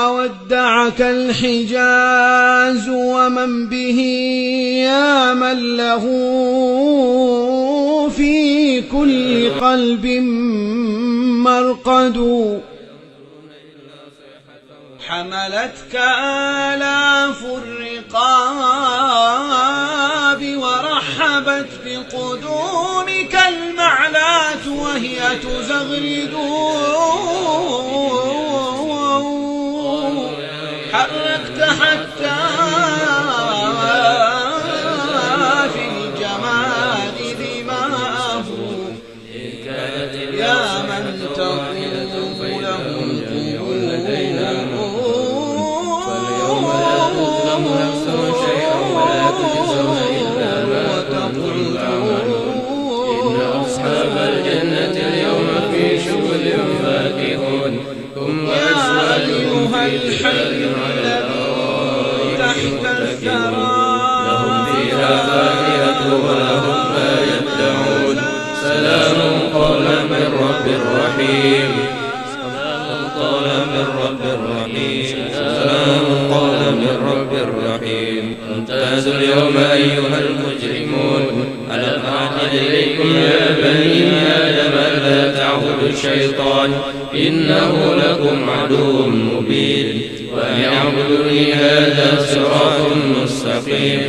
ودعك الحجاز ومن به يا من له في كل قلب مرقد. حملتك آلاف الرقاب ورحبت بقدومك المعلاة وهي تزغرد. حركت حتى في الجمال ذماه يا من تقول لهم فاليوم لا تظلم نفس شيئا ولا تجزون إلا ما كنتم تعملون. إن أصحاب الجنة اليوم في شغل فاكهون هم وأزواجهم في ظلال تحت الثرى لهم فيها فاكهة ولهم ما يدعون. سلام قولا من رب رحيم. سلام قولا من رب رحيم. سلام قولا من رب رحيم. امتازوا اليوم أيها المجرمون. ألم أعهد إليكم يا بني آدم ألا تعبدوا الشيطان إنه لكم عدو مبين وأن اعبدوني هذا صراط مستقيم.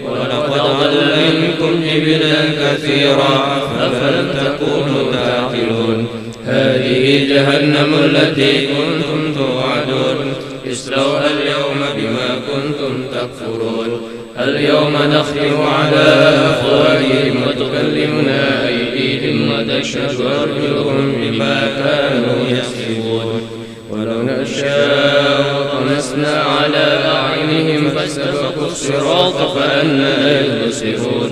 ولقد ضل منكم جبلا كثيرا أفلم تكونوا تعقلون. هذه جهنم التي كنتم توعدون اصلوها اليوم بما كنتم تكفرون. اليوم نختم على أفواههم وتكلمنا أيديهم وتشهد أرجلهم بما كانوا يكسبون. ولو نشاء طمسنا على أعينهم فاستبقوا الصراط فأنى يبصرون.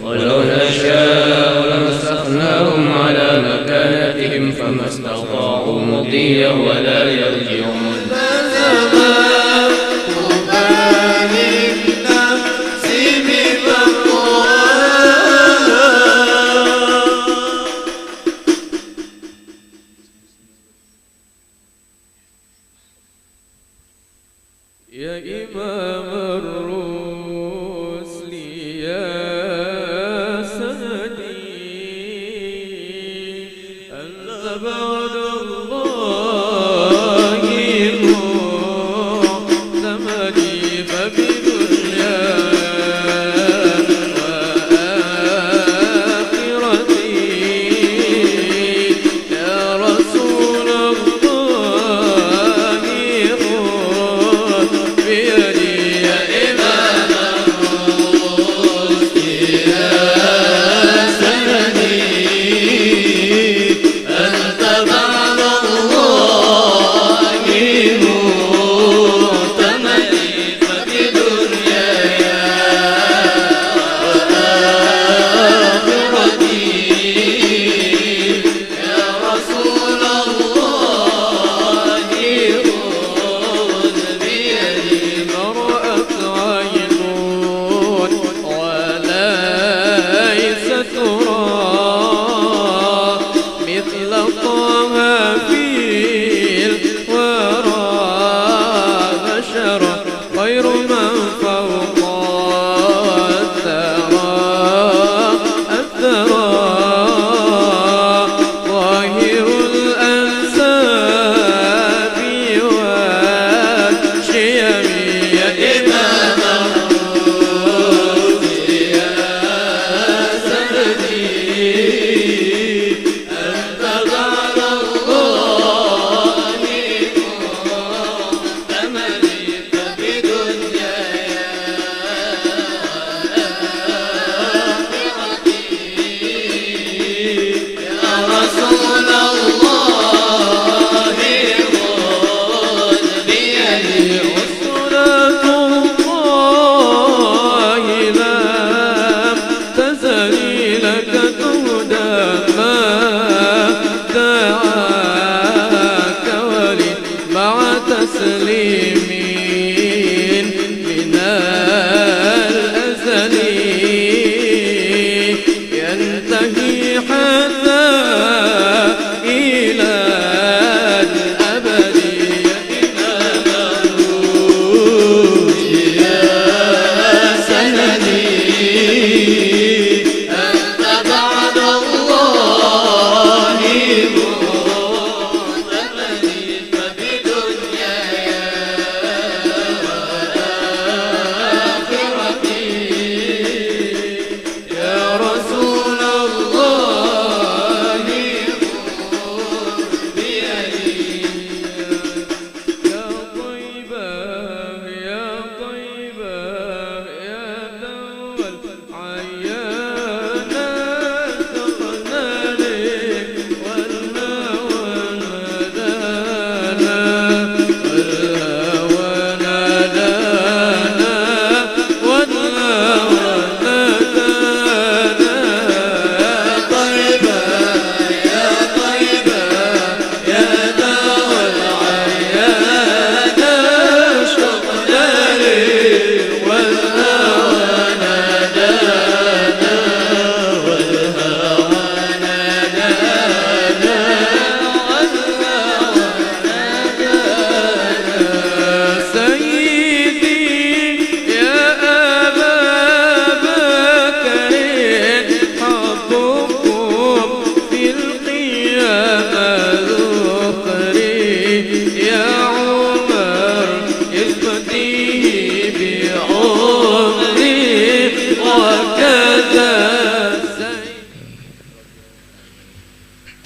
ولو نشاء لمسخناهم على مكانتهم فما استطاعوا مضيا ولا يرجعون. يا إمام الرسل يا سندي أنت بعد الله معتمدي فبدنيا وآخرتي يا رسول الله بيدي يا إمام الرسل يا سندي أنت بعد الله معتمدي فبدنياي وآخرتي يا رسول الله خذ بيدي مرأت عين وليس ترى مثل طه في الورى بشرا خير من فوق الثرى ظاهر الأنساب والشيم يا إمام الرسل يا سندي أنت بعد الله معتمدي فبدنياي يا رسول الله خذ بيدي. وصلاة الله لم تزل لك تهدى ما دعاك ولي مع تسليم من الأزل ينتهي حتى إلى الأبد يا إمام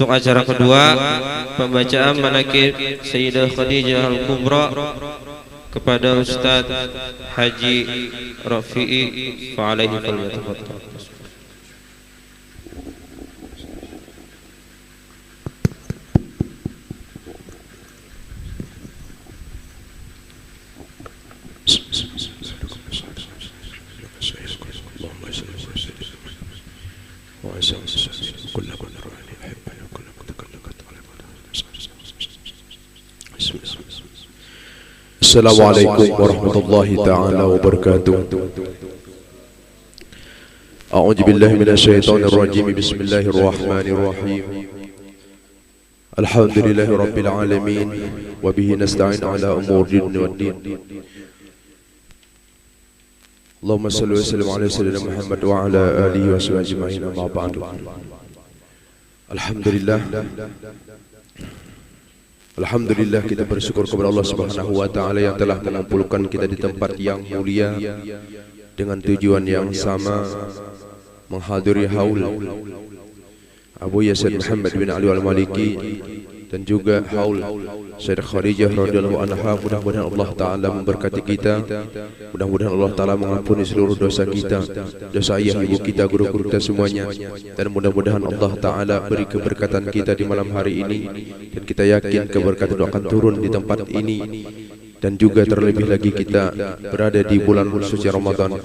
Untuk acara kedua, pembacaan manaqib Sayyidah Khadijah Al-Kubra kepada Ustaz Haji Rafi'i fa'alaihi falyatafaddal. Assalamualaikum warahmatullahi ta'ala wabarakatuh. A'udzu billahi minasyaitonir rajim. Bismillahirrahmanirrahim. Alhamdulillahi rabbil alamin wa bihi nasta'in ala umuri dunya waddin. Allahumma shalli wa sallim ala sayyidina Muhammad wa ala alihi wa sahbihi ajma'in. Amma ba'du. Alhamdulillah kita bersyukur kepada Allah Subhanahu wa taala yang telah mengumpulkan kita di tempat yang mulia dengan tujuan yang sama, menghadiri haul Abu Yasin Muhammad bin Ali Al-Maliki dan juga haul Sayyidah Khadijah radhiyallahu anha. Mudah-mudahan Allah taala memberkati kita, mudah-mudahan Allah taala mengampuni seluruh dosa kita, dosa ayah ibu kita, guru-guru kita semuanya, dan mudah-mudahan Allah taala beri keberkatan kita di malam hari ini, dan kita yakin keberkatan akan turun di tempat ini, dan juga terlebih lagi kita berada di bulan suci Ramadan.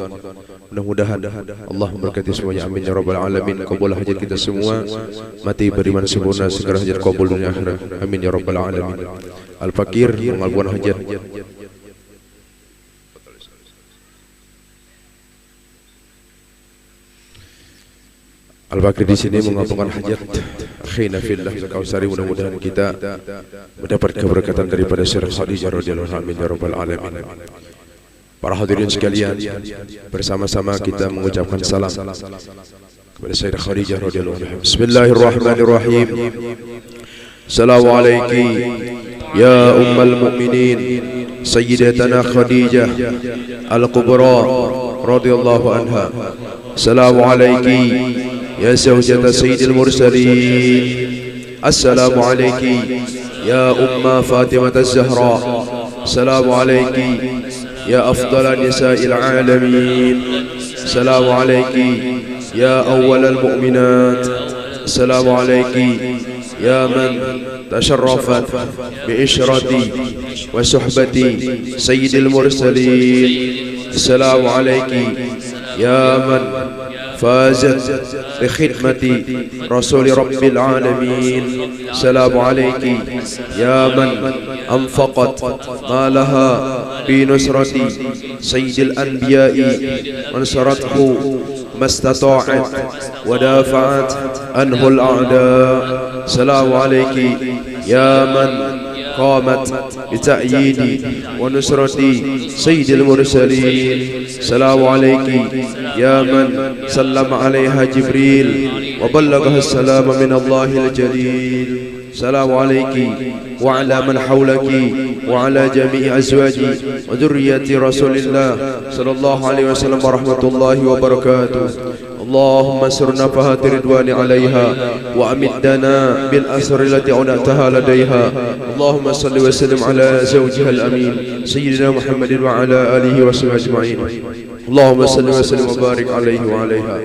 Mudah-mudahan Allah memberkati semuanya, amin ya rabbal alamin. Qabul hajat kita semua, mati beriman sempurna, segera hajat qabul dunia akhirat, amin ya rabbal alamin. Al-Fakir mengabuan hajat. Al-Bakri di sini mengabulkan hajat akhina fillah Kausari. Mudah-mudahan kita mendapat keberkatan daripada Sayyidah Khadijah radhiyallahu anha, amin ya rabbal alamin. Para hadirin sekalian, bersama-sama kita mengucapkan salam kepada Sayyidah Khadijah radhiyallahu anha. Bismillahirrahmanirrahim. Assalamualaikum ya ummul mukminin Sayyidatuna Khadijah Al-Kubra radhiyallahu anha. Assalamualaikum ya zawjata sayyidil mursalin. Assalamualaikum ya umma Fatimah Az-Zahra. Assalamualaikum ya afdal nisa'il alamin. Assalamualaikum ya awwal al-mu'minat. Assalamualaikum ya man tasharrafat bi'ishrati wa suhbati sayyidil mursalin. Assalamualaikum ya man فازت بخدمة رسول رب العالمين. السلام عليك يا من أنفقت مالها في نصرة سيد الأنبياء ونصرته ما استطاعت ودافعت عنه الأعداء. السلام عليك يا من قامت بتأييد ونصرة سيد المرسلين. السلام عليك يا من سلم عليها جبريل وبلغها السلام من الله الجليل. السلام عليك وعلى من حولك وعلى جميع أزواج وذرية رسول الله صلى الله عليه وسلم ورحمة الله وبركاته. اللهم سر نفحات رضوان عليها وأمدنا بالأسر التي أودعتها لديها. اللهم صل وسلم على زوجها الأمين سيدنا محمد وعلى آله وصحبه أجمعين. اللهم صل وسلم وبارك عليه وعليها.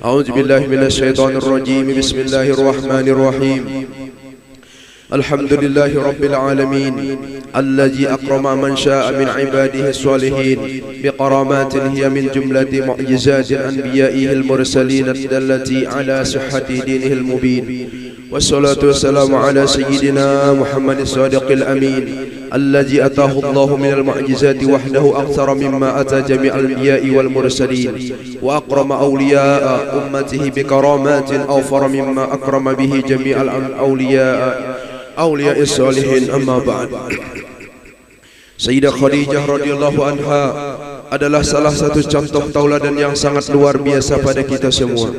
أعوذ بالله من الشيطان الرجيم. بسم الله الرحمن الرحيم. الحمد لله رب العالمين الذي أكرم من شاء من عباده الصالحين بقرامات هي من جملة معجزات أنبيائه المرسلين الدالة على صحة دينه المبين. والصلاة والسلام على سيدنا محمد الصادق الأمين الذي أتاه الله من المعجزات وحده أكثر مما أتى جميع الأنبياء والمرسلين، وأكرم أولياء أمته بكرامات أوفر مما أكرم به جميع أولياء الصالحين. أما بعد. Sayyidah Khadijah radhiyallahu anha adalah salah satu contoh tauladan yang sangat luar biasa pada kita semua.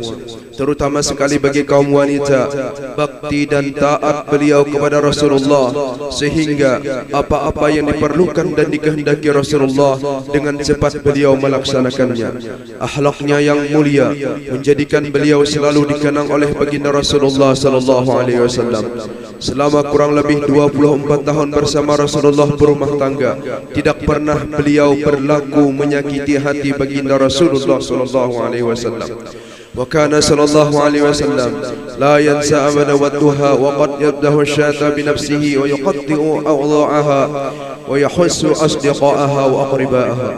terutama sekali bagi kaum wanita, bakti dan taat beliau kepada Rasulullah, sehingga apa-apa yang diperlukan dan dikehendaki Rasulullah dengan cepat beliau melaksanakannya. Akhlaknya yang mulia menjadikan beliau selalu dikenang oleh baginda Rasulullah sallallahu alaihi wasallam. Selama kurang lebih 24 tahun bersama Rasulullah berumah tangga, tidak pernah beliau berlaku menyakiti hati baginda Rasulullah sallallahu alaihi wasallam. Wa kana sallallahu alaihi wasallam la yansa abada wadduha wa qad yabdahu syata bi nafsihi wa yuqatti'u awdha'aha wa yahussu asdiqa'aha wa aqriba'aha.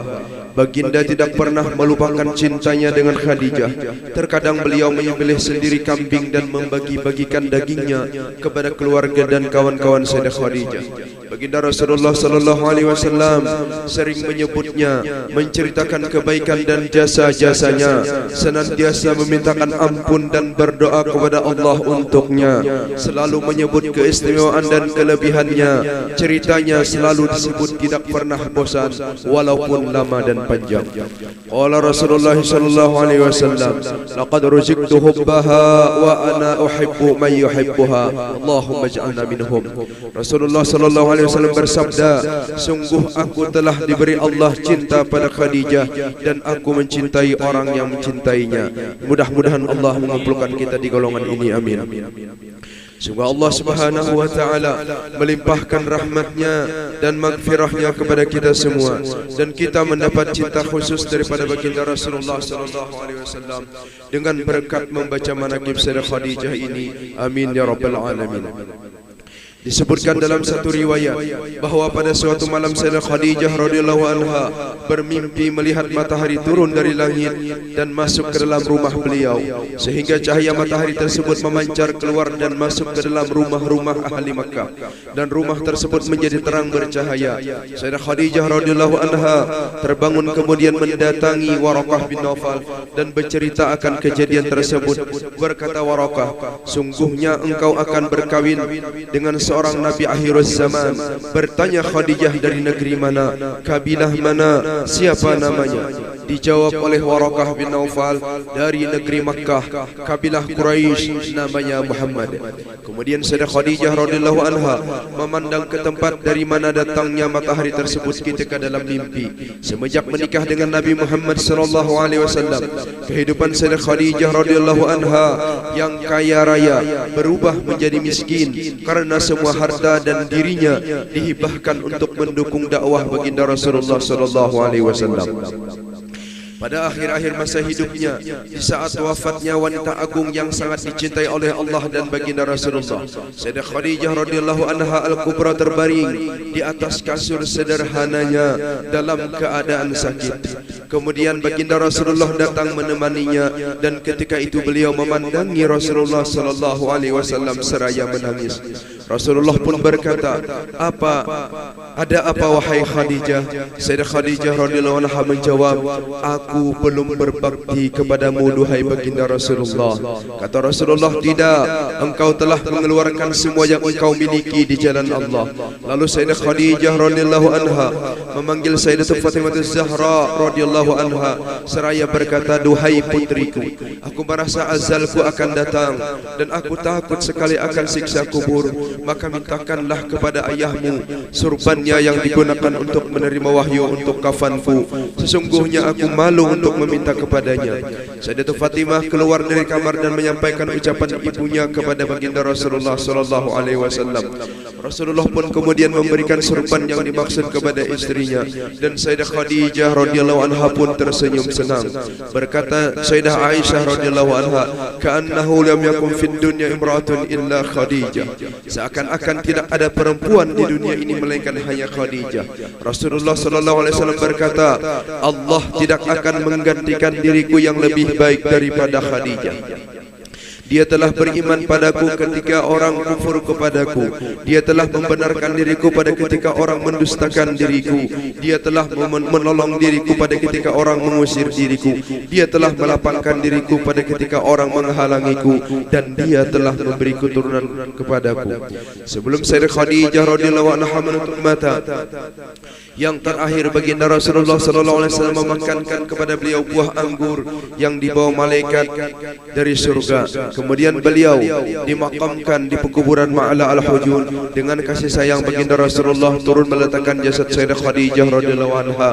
Baginda tidak pernah melupakan cintanya dengan Khadijah. Terkadang beliau menyembelih sendiri kambing dan membagi-bagikan dagingnya kepada keluarga dan kawan-kawan Sayyidah Khadijah. Baginda Rasulullah sallallahu alaihi wasallam sering menyebutnya, menceritakan kebaikan dan jasa-jasanya, senantiasa memintakan ampun dan berdoa kepada Allah untuknya, selalu menyebut keistimewaan dan kelebihannya. Ceritanya selalu disebut, tidak pernah bosan walaupun lama dan panjang. Qala Rasulullah sallallahu alaihi wasallam, laqad ruziqtu hubbaha wa ana uhibbu man yuhibbuha, Allahumma ij'alna minhum. Rasulullah sallallahu alaihi wasallam bersabda, sungguh aku telah diberi Allah cinta pada Khadijah dan aku mencintai orang yang mencintainya. Mudah-mudahan Allah mengumpulkan kita di golongan ini, amin. Sungguh Allah Subhanahu wa taala melimpahkan rahmatnya dan maghfirahnya kepada kita semua, dan kita mendapat cinta khusus daripada baginda Rasulullah sallallahu alaihi wasallam dengan berkat membaca manaqib Sayyidah Khadijah ini, amin ya rabbal alamin. Disebutkan dalam satu riwayat bahawa pada suatu malam Sayyidah Khadijah radhiyallahu anha bermimpi melihat matahari turun dari langit dan masuk ke dalam rumah beliau, sehingga cahaya matahari tersebut memancar keluar dan masuk ke dalam rumah-rumah ahli Makkah, dan rumah tersebut menjadi terang bercahaya. Sayyidah Khadijah radhiyallahu anha terbangun kemudian mendatangi Waraqah bin Nawfal dan bercerita akan kejadian tersebut. Berkata Waraqah, sungguhnya engkau akan berkawin dengan seorang Nabi akhiruz zaman. Bertanya Khadijah, dari negeri mana, kabilah mana, siapa namanya? Dijawab oleh Waraqah bin Nawfal, dari negeri Makkah, kabilah Quraisy, namanya Muhammad. Kemudian Sayyidah Khadijah radhiyallahu anha memandang ke tempat dari mana datangnya matahari tersebut ketika dalam mimpi. Semenjak menikah dengan Nabi Muhammad sallallahu alaihi wasallam, kehidupan Sayyidah Khadijah radhiyallahu anha yang kaya raya berubah menjadi miskin karena semua harta dan dirinya dihibahkan untuk mendukung dakwah baginda Rasulullah sallallahu alaihi wasallam. Pada akhir-akhir masa hidupnya, di saat wafatnya wanita agung yang sangat dicintai oleh Allah dan baginda Rasulullah, Sayyidah Khadijah radhiyallahu anha al-kubra terbaring di atas kasur sederhananya dalam keadaan sakit. Kemudian baginda Rasulullah datang menemaninya, dan ketika itu beliau memandangi Rasulullah sallallahu alaihi wasallam seraya menangis. Rasulullah pun berkata, ada apa wahai Khadijah? Sayyidah Khadijah radhiyallahu anha menjawab, aku belum berbakti kepadamu duhai baginda Rasulullah. Kata Rasulullah, tidak, engkau telah mengeluarkan semua yang engkau miliki di jalan Allah. Lalu Sayyidah Khadijah radhiyallahu anha memanggil Sayyidah Fatimah Az-Zahra radhiyallahu anha seraya berkata, duhai putriku, aku merasa azalku akan datang dan aku takut sekali akan siksa kubur. Maka mintakanlah kepada ayahmu surbannya yang digunakan untuk menerima wahyu untuk kafanku. Sesungguhnya aku malu untuk meminta kepadanya. Sayyidah Fatimah keluar dari kamar dan menyampaikan ucapan ibunya kepada baginda Rasulullah sallallahu alaihi wasallam. Rasulullah pun kemudian memberikan surban yang dimaksud kepada istrinya, dan Sayyidah Khadijah radhiyallahu anha pun tersenyum senang. Berkata Sayyidah Aisyah radhiyallahu anha, ka'annahu lam yakun fid dunya imra'atun illa Khadijah. Seakan-akan tidak ada perempuan di dunia ini melainkan hanya Khadijah. Rasulullah sallallahu alaihi wasallam berkata, Allah tidak akan menggantikan diriku yang lebih baik daripada Khadijah. Dia telah beriman padaku ketika orang kufur kepadaku. Dia telah membenarkan diriku pada ketika orang mendustakan diriku. Dia telah menolong diriku pada ketika orang mengusir diriku. Dia telah melapangkan diriku pada ketika orang menghalangiku, dan dia telah memberiku turunan kepadaku. Sebelum Sayyidah Khadijah radhiyallahu anha menutup mata, yang terakhir baginda Rasulullah sallallahu alaihi wasallam memakankan kepada beliau buah anggur yang dibawa malaikat dari surga. Kemudian beliau dimakamkan di pekuburan Ma'la al-Hujun. Dengan kasih sayang baginda Rasulullah turun meletakkan jasad Sayyidah Khadijah radhiyallahu anha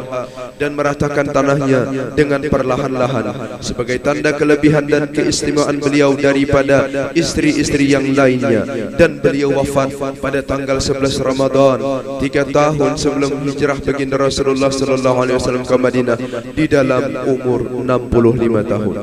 dan meratakan tanahnya dengan perlahan-lahan sebagai tanda kelebihan dan keistimewaan beliau daripada istri-istri yang lainnya. Dan beliau wafat pada tanggal 11 Ramadan 3 tahun sebelum hijrah baginda Rasulullah sallallahu alaihi wasallam ke Madinah di dalam umur 65 tahun.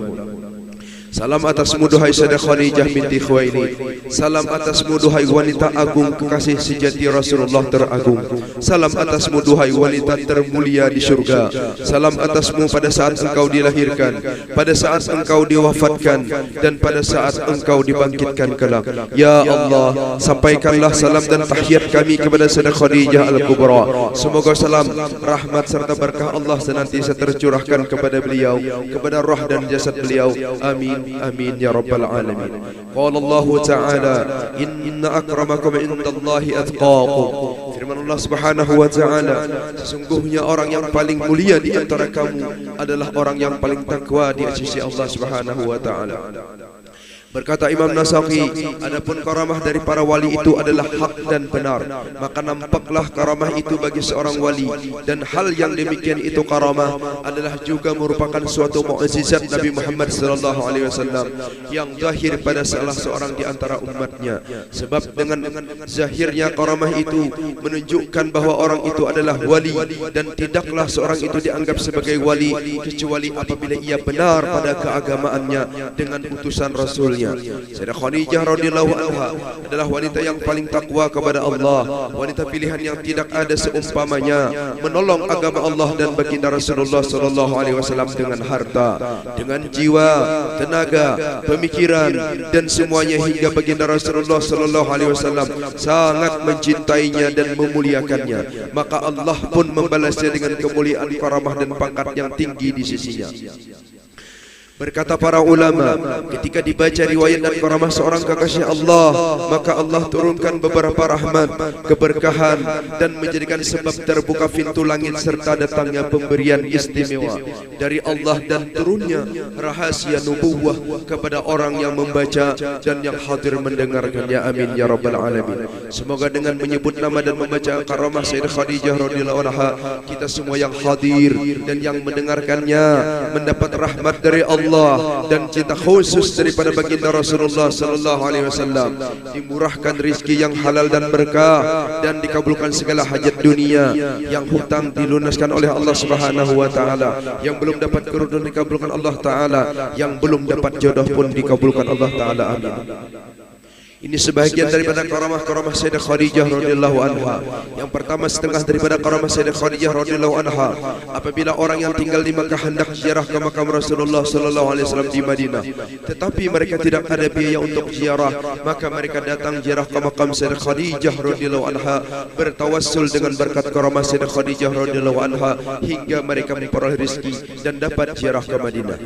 Salam atasmu duhai Sayyidah Khadijah binti Khuwailid. Salam atasmu duhai wanita agung kekasih sejati Rasulullah teragung. Salam atasmu duhai wanita termulia di surga. Salam atasmu pada saat engkau dilahirkan, pada saat engkau diwafatkan, dan pada saat engkau dibangkitkan kelak. Ya Allah, sampaikanlah salam dan tahiyat kami kepada Sayyidah Khadijah Al-Kubra. Semoga salam, rahmat serta berkah Allah senantiasa tercurahkan kepada beliau, kepada roh dan jasad beliau. Amin. Amin ya rabbal alamin. Qala Allah Ta'ala, inna akramakum indallahi atqakum. Firman Allah Subhanahu wa Ta'ala, sesungguhnya orang yang paling mulia di antara kamu adalah orang yang paling takwa di sisi Allah Subhanahu wa Ta'ala. Berkata Imam Nasa'i, adapun karamah dari para wali itu adalah hak dan benar, maka nampaklah karamah itu bagi seorang wali, dan hal yang demikian itu karamah adalah juga merupakan suatu mukjizat Nabi Muhammad sallallahu alaihi wasallam yang zahir pada salah seorang di antara umatnya. Sebab dengan zahirnya karamah itu menunjukkan bahwa orang itu adalah wali, dan tidaklah seorang itu dianggap sebagai wali kecuali apabila ia benar pada keagamaannya dengan utusan Rasulnya. Sayyidah Khadijah radhiyallahu anha adalah wanita yang paling takwa kepada Allah, wanita pilihan yang tidak ada seumpamanya, menolong agama Allah dan baginda Rasulullah sallallahu alaihi wasallam dengan harta, dengan jiwa, tenaga, pemikiran, dan semuanya hingga baginda Rasulullah sallallahu alaihi wasallam sangat mencintainya dan memuliakannya. Maka Allah pun membalasnya dengan kemuliaan, karamah dan pangkat yang tinggi di sisinya. Berkata para ulama, ketika dibaca riwayat dan karamah seorang kekasih Allah, maka Allah turunkan beberapa rahmat, keberkahan, dan menjadikan sebab terbuka pintu langit serta datangnya pemberian istimewa dari Allah dan turunnya rahasia nubuwah kepada orang yang membaca dan yang hadir mendengarkannya. Amin ya rabbal alamin. Semoga dengan menyebut nama dan membaca karamah Sayyidah Khadijah radhiyallahu anha, kita semua yang hadir dan yang mendengarkannya mendapat rahmat dari Allah dan cinta khusus daripada baginda Rasulullah sallallahu alaihi wasallam, dimurahkan rizki yang halal dan berkah, dan dikabulkan segala hajat dunia, yang hutang dilunaskan oleh Allah Subhanahu wa taala, yang belum dapat keridhaan dikabulkan Allah taala, yang belum dapat jodoh pun dikabulkan Allah taala. Amin. Ini sebahagian daripada karamah-karamah Sayyidah Khadijah radhiyallahu anha. Yang pertama, setengah daripada karamah Sayyidah Khadijah radhiyallahu anha, apabila orang yang tinggal di Makkah hendak ziarah ke makam Rasulullah sallallahu alaihi wasallam di Madinah, tetapi mereka tidak ada biaya untuk ziarah, maka mereka datang ziarah ke makam Sayyidah Khadijah radhiyallahu anha, bertawassul dengan berkat karamah Sayyidah Khadijah radhiyallahu anha hingga mereka memperoleh rezeki dan dapat ziarah ke Madinah.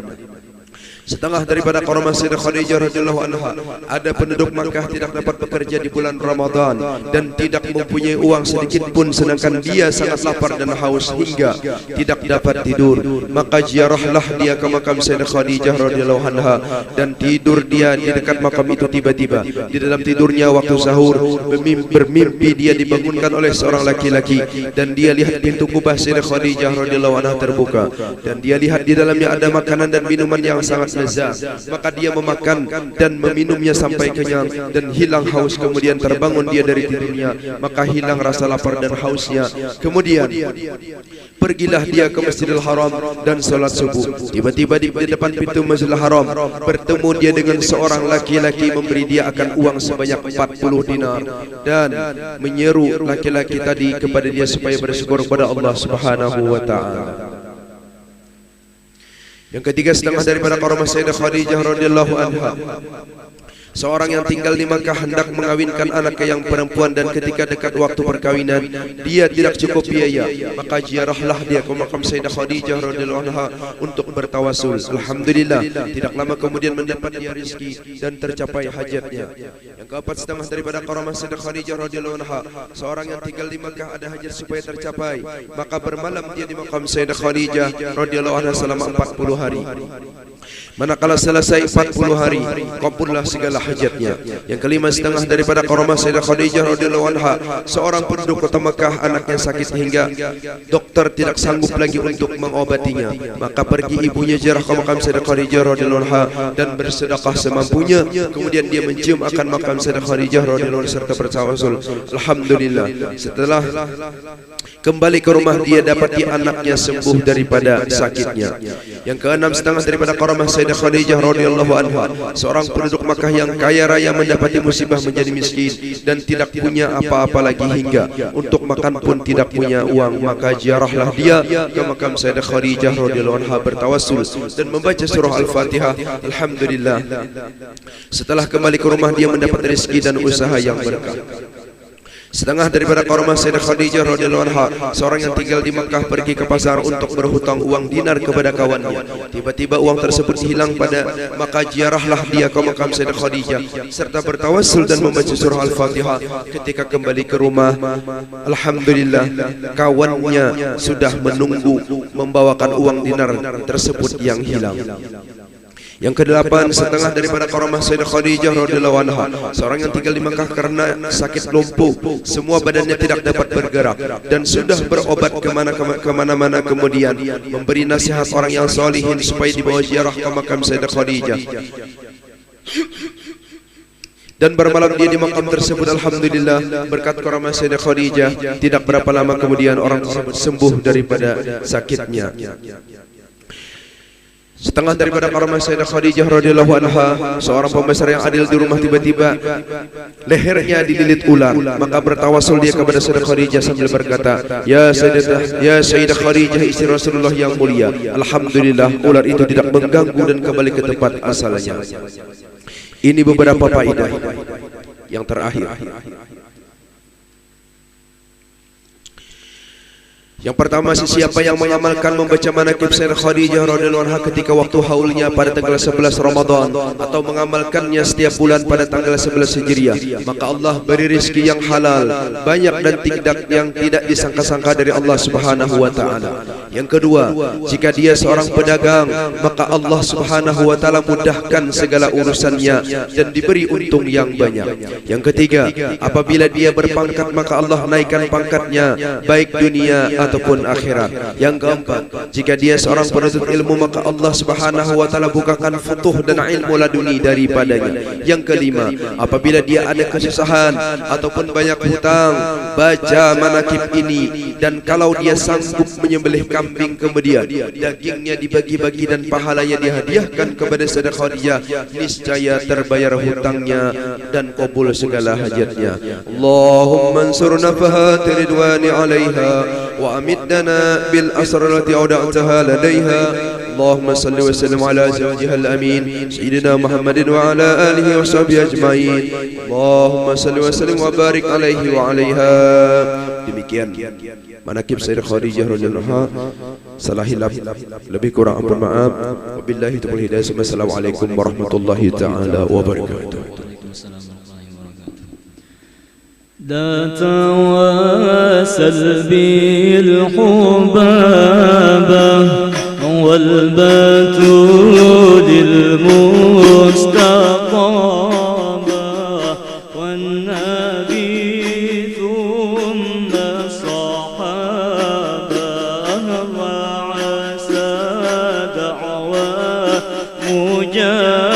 Setengah daripada karamah Sayyidah Khadijah radhiyallahu anha, ada penduduk Makkah tidak dapat bekerja di bulan Ramadan dan tidak mempunyai uang sedikit pun, sedangkan dia sangat lapar dan haus hingga tidak dapat tidur. Maka ziarahlah dia ke makam Sayyidah Khadijah radhiyallahu anha, dan tidur dia di dekat makam itu. Tiba-tiba di dalam tidurnya waktu sahur bermimpi dia dibangunkan oleh seorang laki-laki, dan dia lihat pintu kubah Sayyidah Khadijah radhiyallahu anha terbuka, dan dia lihat di dalamnya ada makanan dan minuman yang sangat lezat. Maka dia memakan dan meminumnya sampai kenyang dan hilang haus. Kemudian terbangun dia dari tidurnya, maka hilang rasa lapar dan hausnya. Kemudian pergilah dia ke Masjidil Haram dan salat subuh. Tiba-tiba di depan pintu Masjidil Haram bertemu dia dengan seorang laki-laki, memberi dia akan uang sebanyak 40 dinar dan menyeru laki-laki tadi kepada dia supaya bersyukur kepada Allah Subhanahu wa taala. Yang ketiga, setengah daripada karamah Sayyidah Khadijah radhiyallahu anha, Seorang yang tinggal di Makkah hendak mengawinkan anaknya yang perempuan dan ketika dekat waktu perkawinan dia tidak cukup biaya, maka ziarahlah dia ke makam Sayyidah Khadijah radhiyallahu anha untuk bertawasul. Alhamdulillah, tidak lama kemudian mendapat dia rezeki dan tercapai hajatnya. Yang keempat, setengah daripada karamah Sayyidah Khadijah radhiyallahu anha, seorang yang tinggal di Makkah ada hajat supaya tercapai, maka bermalam dia di makam Sayyidah Khadijah radhiyallahu anha selama 40 hari. Manakala selesai 40 hari, kabullah segala hajatnya. Yang kelima, setengah daripada karamah Sayyidah Khadijah radhiyallahu anha, seorang penduduk kota Makkah anaknya sakit hingga dokter tidak sanggup lagi untuk mengobatinya, maka pergi ibunya ziarah ke makam Sayyidah Khadijah radhiyallahu anha dan bersedekah semampunya. Kemudian dia mencium akan makam Sayyidah Khadijah radhiyallahu anha serta bertawasul. Alhamdulillah, setelah kembali ke rumah dia dapati anaknya sembuh daripada sakitnya. Yang keenam, setengah daripada karamah Sayyidah Khadijah radhiyallahu anha, seorang penduduk Makkah yang kaya raya mendapati musibah menjadi miskin dan tidak punya apa-apa lagi hingga untuk makan pun tidak punya uang, maka ziarahlah dia ke makam Sayyidah Khadijah radhiyallahu anha bertawassul dan membaca surah Al-Fatihah. Alhamdulillah, setelah kembali ke rumah dia mendapat rezeki dan usaha yang berkah. Setengah daripada karamah Sayyidah Khadijah radhiyallahu anha, seorang yang tinggal di Makkah pergi ke pasar untuk berhutang uang dinar kepada kawannya. Tiba-tiba uang tersebut hilang pada, maka ziarahlah dia ke makam Sayyidah Khadijah serta bertawassul dan membaca surah Al-Fatihah. Ketika kembali ke rumah, alhamdulillah, kawannya sudah menunggu membawakan uang dinar tersebut yang hilang. Yang kedelapan, setengah daripada karamah Sayyidah Khadijah radhiyallahu anha, seorang yang tinggal di Makkah karena sakit lumpuh, semua badannya tidak dapat bergerak dan sudah berobat kemana-mana, kemudian memberi nasihat orang yang salihin supaya dibawa ziarah ke makam Sayyidah Khadijah. Dan bermalam dia di makam tersebut. Alhamdulillah, berkat karamah Sayyidah Khadijah, tidak berapa lama kemudian orang tersebut sembuh daripada sakitnya. Setengah daripada karamah Sayyidah Khadijah radhiyallahu anha, seorang pembesar yang adil di rumah tiba-tiba lehernya dililit ular, maka bertawasul dia kepada Sayyidah Khadijah sambil berkata, ya Sayyidah Khadijah istri Rasulullah yang mulia, alhamdulillah ular itu tidak mengganggu dan kembali ke tempat asalnya. Ini beberapa faedah. Yang terakhir, yang pertama, siapa yang mengamalkan membaca manaqib Sayyidah Khadijah radhiyallahu anha ketika waktu haulnya pada tanggal 11 Ramadan atau mengamalkannya setiap bulan pada tanggal 11 Hijriah, maka Allah beri rezeki yang halal, banyak dan yang tidak disangka-sangka dari Allah Subhanahu wa taala. Yang kedua, jika dia seorang pedagang, maka Allah Subhanahu wa taala mudahkan segala urusannya dan diberi untung yang banyak. Yang ketiga, apabila dia berpangkat, maka Allah naikkan pangkatnya baik dunia ataupun akhirat. Yang keempat, jika dia seorang penuntut ilmu, maka Allah Subhanahu wa taala bukakan futuh dan ilmu laduni daripadanya. Yang kelima, apabila dia ada kesusahan ataupun banyak hutang, baca manaqib ini, dan kalau dia sanggup menyembelih kambing kemudian dagingnya dibagi-bagi dan pahalanya dihadiahkan kepada Sayyidah Khadijah, niscaya terbayar hutangnya dan kabul segala hajatnya. Allahumma ansurna fahat ridwani 'alaiha wa أمدنا بالأسرار التي أودعتها لديها. اللهم صل وسلم على زوجها الأمين سيدنا محمد وعلى آله وصحبه أجمعين. اللهم صل وسلم وبارك عليه وعليها. Demikian manaqib Sayyidah Khadijah radhiyallahu anha. Salah hilaf lebih kurang ampun maaf. Wabillahi taufiq hidayah. Assalamualaikum warahmatullahi taala wabarakatuh. لا تواسل بالحبابة والبتول المستقامة والنبي ثم الصحابة وعسى دعوة مجابة.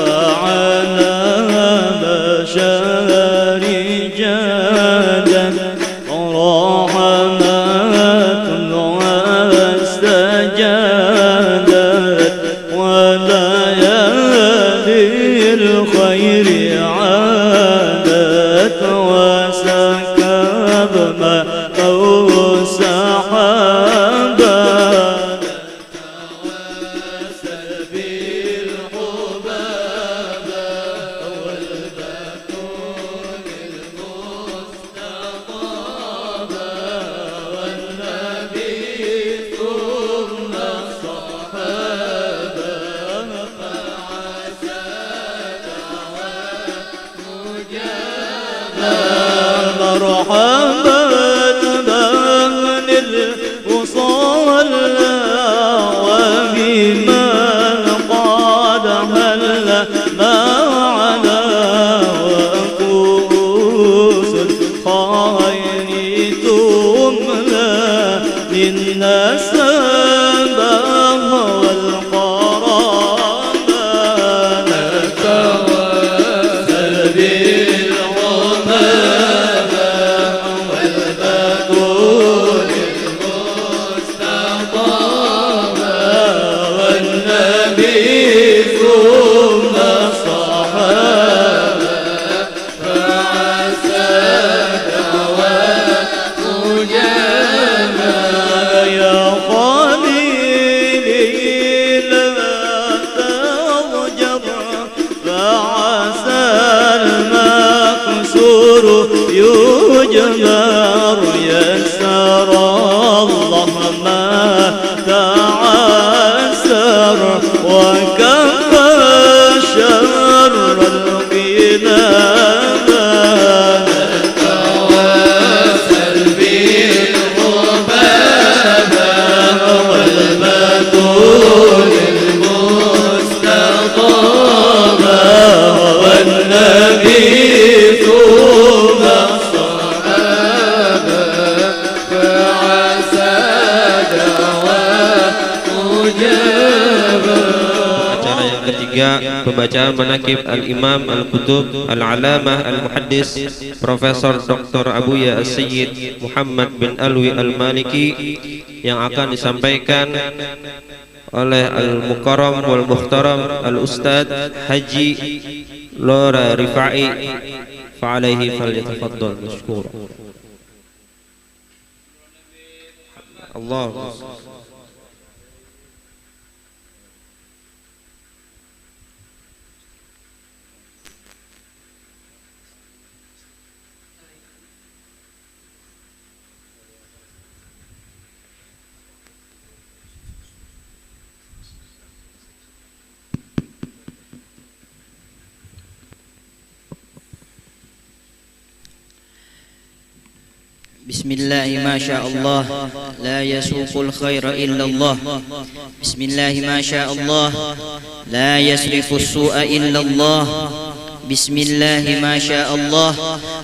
وعلى بشر مرحبا بمن الوصال وبمن قاد هل ما على وكؤوس الخير تملى للنسب والقرابة نتوسل بالغمامة والبتول المستطابة والنبي ثم الصحابة فعسى دعوات مجابة يا خليلي لا تضجر فعسى المكسور يجبر يسر الله ما تعسر وكفى شر القلاب نتوسل بالغبابة والبتول المستطابة والنبي ثم الصحابة فعسى دعوات مجابة. Acara yang ketiga, pembacaan manaqib Al-Imam Al-Qutub Al-Alamah Al-Muhaddis Profesor Dr. Abuya As-Sayyid Muhammad bin Alwi Al-Maliki yang akan disampaikan oleh Al-Mukarram wal Muhtaram Al-Ustad Haji Lora Rifai fa'alaihi falyatafaddal mashkura. Allah. بسم الله ما شاء الله لا يسوق الخير إلا الله بسم الله ما شاء الله لا يصرف السوء إلا الله بسم الله ما شاء الله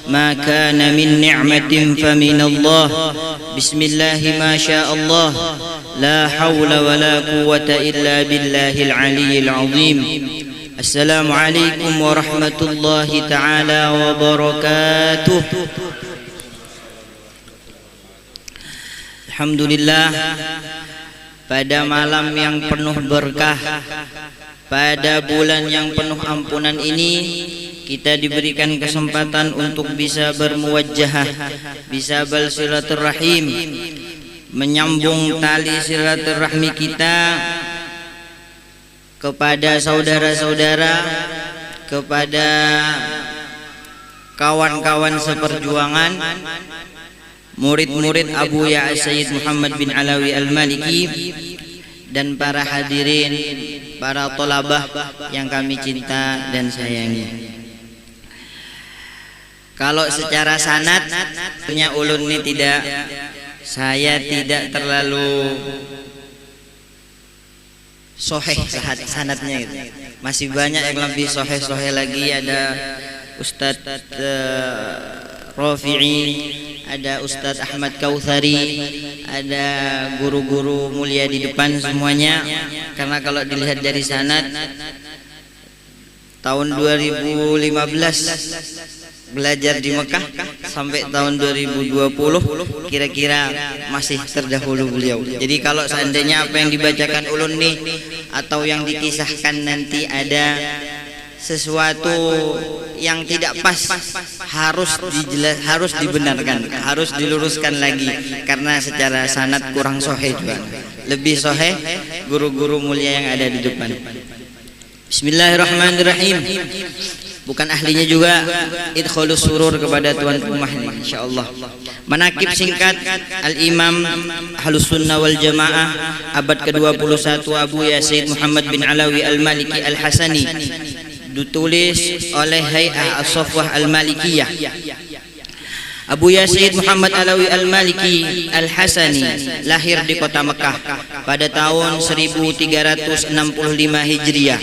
ما كان من نعمة فمن الله بسم الله ما شاء الله لا حول ولا قوة إلا بالله العلي العظيم السلام عليكم ورحمة الله تعالى وبركاته. Alhamdulillah, pada malam yang penuh berkah, pada bulan yang penuh ampunan ini, kita diberikan kesempatan untuk bisa bermuwajjahah, bisa bersilaturahim, menyambung tali silaturahmi kita kepada saudara-saudara, kepada kawan-kawan seperjuangan, murid-murid Abu Ya Sayyid Muhammad bin Alawi Al-Maliki, dan para hadirin, para tolabah yang kami cinta dan sayangi. Kalau secara sanad punya ulun ini saya tidak terlalu soheh sanadnya gitu. Masih banyak yang lebih soheh lagi. Ada Ustadz Rafi'i, ada Ustadz Ahmad Kautsari, ada guru-guru mulia di depan semuanya. Karena kalau dilihat dari sanad, tahun 2015 belajar di Mekah sampai tahun 2020 kira-kira masih terdahulu beliau. Jadi kalau seandainya apa yang dibacakan ulun nih atau yang dikisahkan nanti ada sesuatu yang tidak pas, harus dibenarkan, harus diluruskan lagi, karena secara sanad kurang sahih juga. Lebih sahih guru-guru mulia yang ada di depan. Bismillahirrahmanirrahim. Bukan ahlinya juga, idkhalus surur kepada tuan rumah ini, insyaallah. Manaqib singkat Al-Imam Ahlus Sunnah wal Jamaah abad ke-21 Abu Ya Sayyid Muhammad bin Alawi Al-Maliki Al-Hasani, ditulis oleh Hay'ah As-Safwah Al-Malikiyah. Abuya Sayyid Muhammad Alawi Al-Maliki Al-Hasani lahir di kota Mekah pada tahun 1365 Hijriah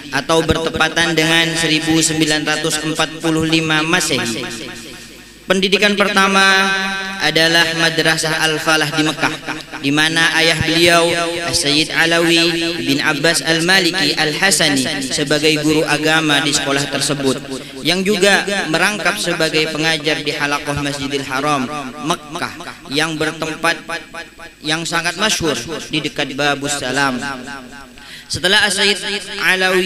atau bertepatan dengan 1945 Masehi. Pendidikan pertama adalah Madrasah Al-Falah di Mekah, di mana ayah beliau Sayyid Alawi bin Abbas Al-Maliki Al-Hasani sebagai guru agama di sekolah tersebut, yang juga merangkap sebagai pengajar di Halaqah Masjidil Haram Mekah yang bertempat yang sangat masyhur di dekat Babus Salam. Setelah Sayyid Alawi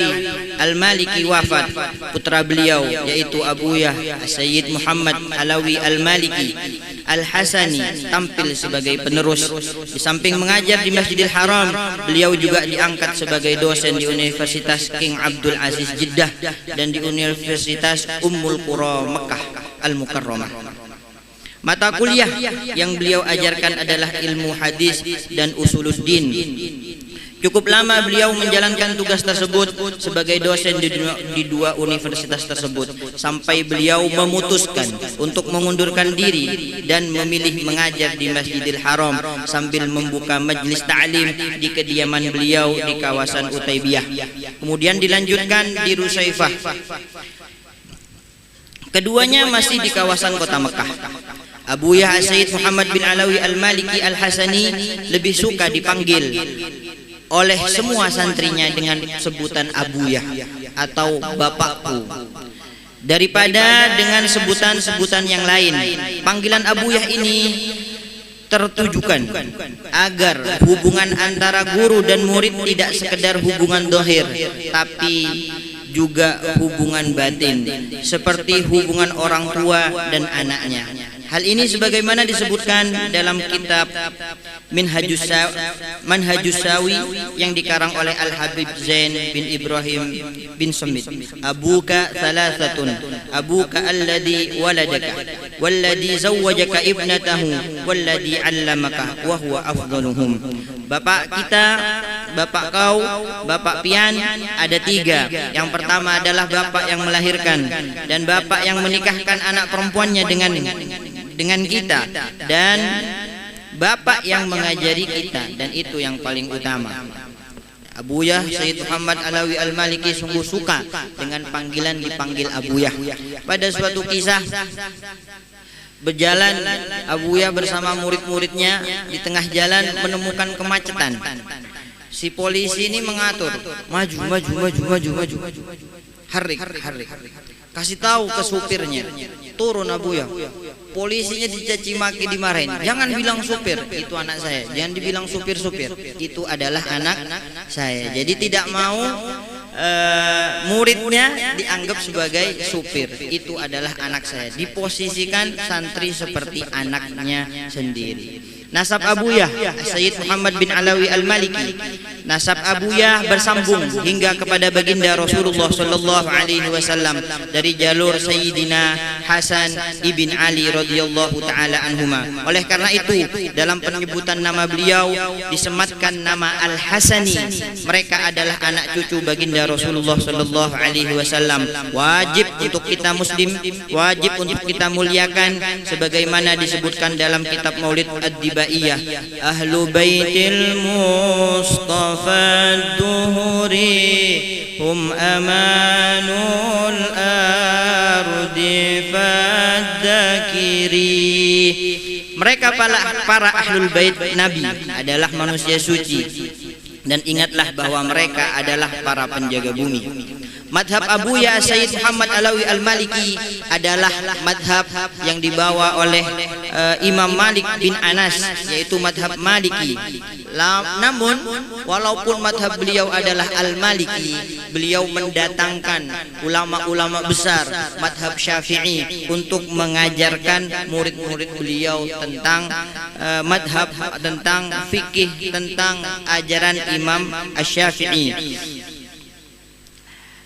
Al-Maliki wafat, putra beliau yaitu Abuya Sayyid Muhammad Alawi Al-Maliki Al-Hasani tampil sebagai penerus. Di samping mengajar di Masjidil Haram, beliau juga diangkat sebagai dosen di Universitas King Abdul Aziz Jeddah dan di Universitas Ummul Qura Mekah Al-Mukarramah. Mata kuliah yang beliau ajarkan adalah ilmu hadis dan usuluddin. Cukup lama beliau menjalankan tugas tersebut sebagai dosen di dua universitas tersebut, sampai beliau memutuskan untuk mengundurkan diri dan memilih mengajar di Masjidil Haram sambil membuka majelis ta'lim di kediaman beliau di kawasan Utaibiyah. Kemudian dilanjutkan di Rusaifah. Keduanya masih di kawasan kota Mekah. Abuya Sayyid Muhammad bin Alawi Al-Maliki Al-Hasani lebih suka dipanggil oleh semua santrinya dengan sebutan Abuyah atau bapakku daripada dengan sebutan-sebutan yang lain. Panggilan Abuyah ini tertujukan agar hubungan antara guru dan murid tidak sekedar hubungan dohir, tapi juga hubungan batin, seperti hubungan orang tua dan anaknya. Hal ini sebagaimana disebutkan dalam kitab Manhajus Sawi yang dikarang oleh Al-Habib Zain bin Ibrahim bin Samit. Abuka thalathatun, abuka alladhi waladaka walladhi zawwajaka ibnatahu walladhi 'allamaka wa huwa afdaluhum. Bapak kita, bapak kau, bapak pian ada tiga. Yang pertama adalah bapak yang melahirkan dan bapak yang menikahkan anak perempuannya dengan kita, dan bapak yang mengajari kita, dan itu yang paling utama. Abuyah Sayyid Muhammad Alawi Al-Maliki sungguh suka dengan panggilan dipanggil Abuyah. Pada suatu kisah, berjalan Abuyah bersama murid-muridnya, di tengah jalan menemukan kemacetan. Si polisi ini mengatur, maju. Harik. Kasih tahu ke supirnya, turun Abuyah. Polisinya dicaci maki, dimarahin. Jangan bilang supir, itu anak saya. Jangan dibilang supir, itu adalah anak saya. Jadi tidak mau muridnya dianggap sebagai supir, itu adalah anak saya. Diposisikan santri seperti anaknya sendiri. Nasab Abuyah Sayyid Muhammad bin Alawi Al-Maliki, nasab Abuyah bersambung hingga kepada baginda Rasulullah sallallahu alaihi wasallam dari jalur Sayyidina Hasan ibn Ali radhiyallahu taala anhuma. Oleh karena itu, dalam penyebutan nama beliau disematkan nama Al-Hasani. Mereka adalah anak cucu baginda Rasulullah sallallahu alaihi wasallam. Wajib untuk kita muslim, wajib untuk kita muliakan sebagaimana disebutkan dalam kitab Maulid Ad-Dibaiyah. Ahlu baitil Mustafa ad-duhuri hum amanul ardi fadzakiri. Mereka para ahlul bait Nabi adalah manusia suci, dan ingatlah bahwa mereka adalah para penjaga bumi. Madhab Abuya Sayyid Muhammad Alawi Al-Maliki adalah madhab yang dibawa oleh Imam Malik bin Anas, yaitu madhab Maliki. Namun walaupun madhab beliau adalah Al-Maliki, beliau mendatangkan ulama-ulama besar madhab Syafi'i untuk mengajarkan murid-murid beliau tentang madhab, tentang fikih, tentang ajaran Imam Asy-Syafi'i.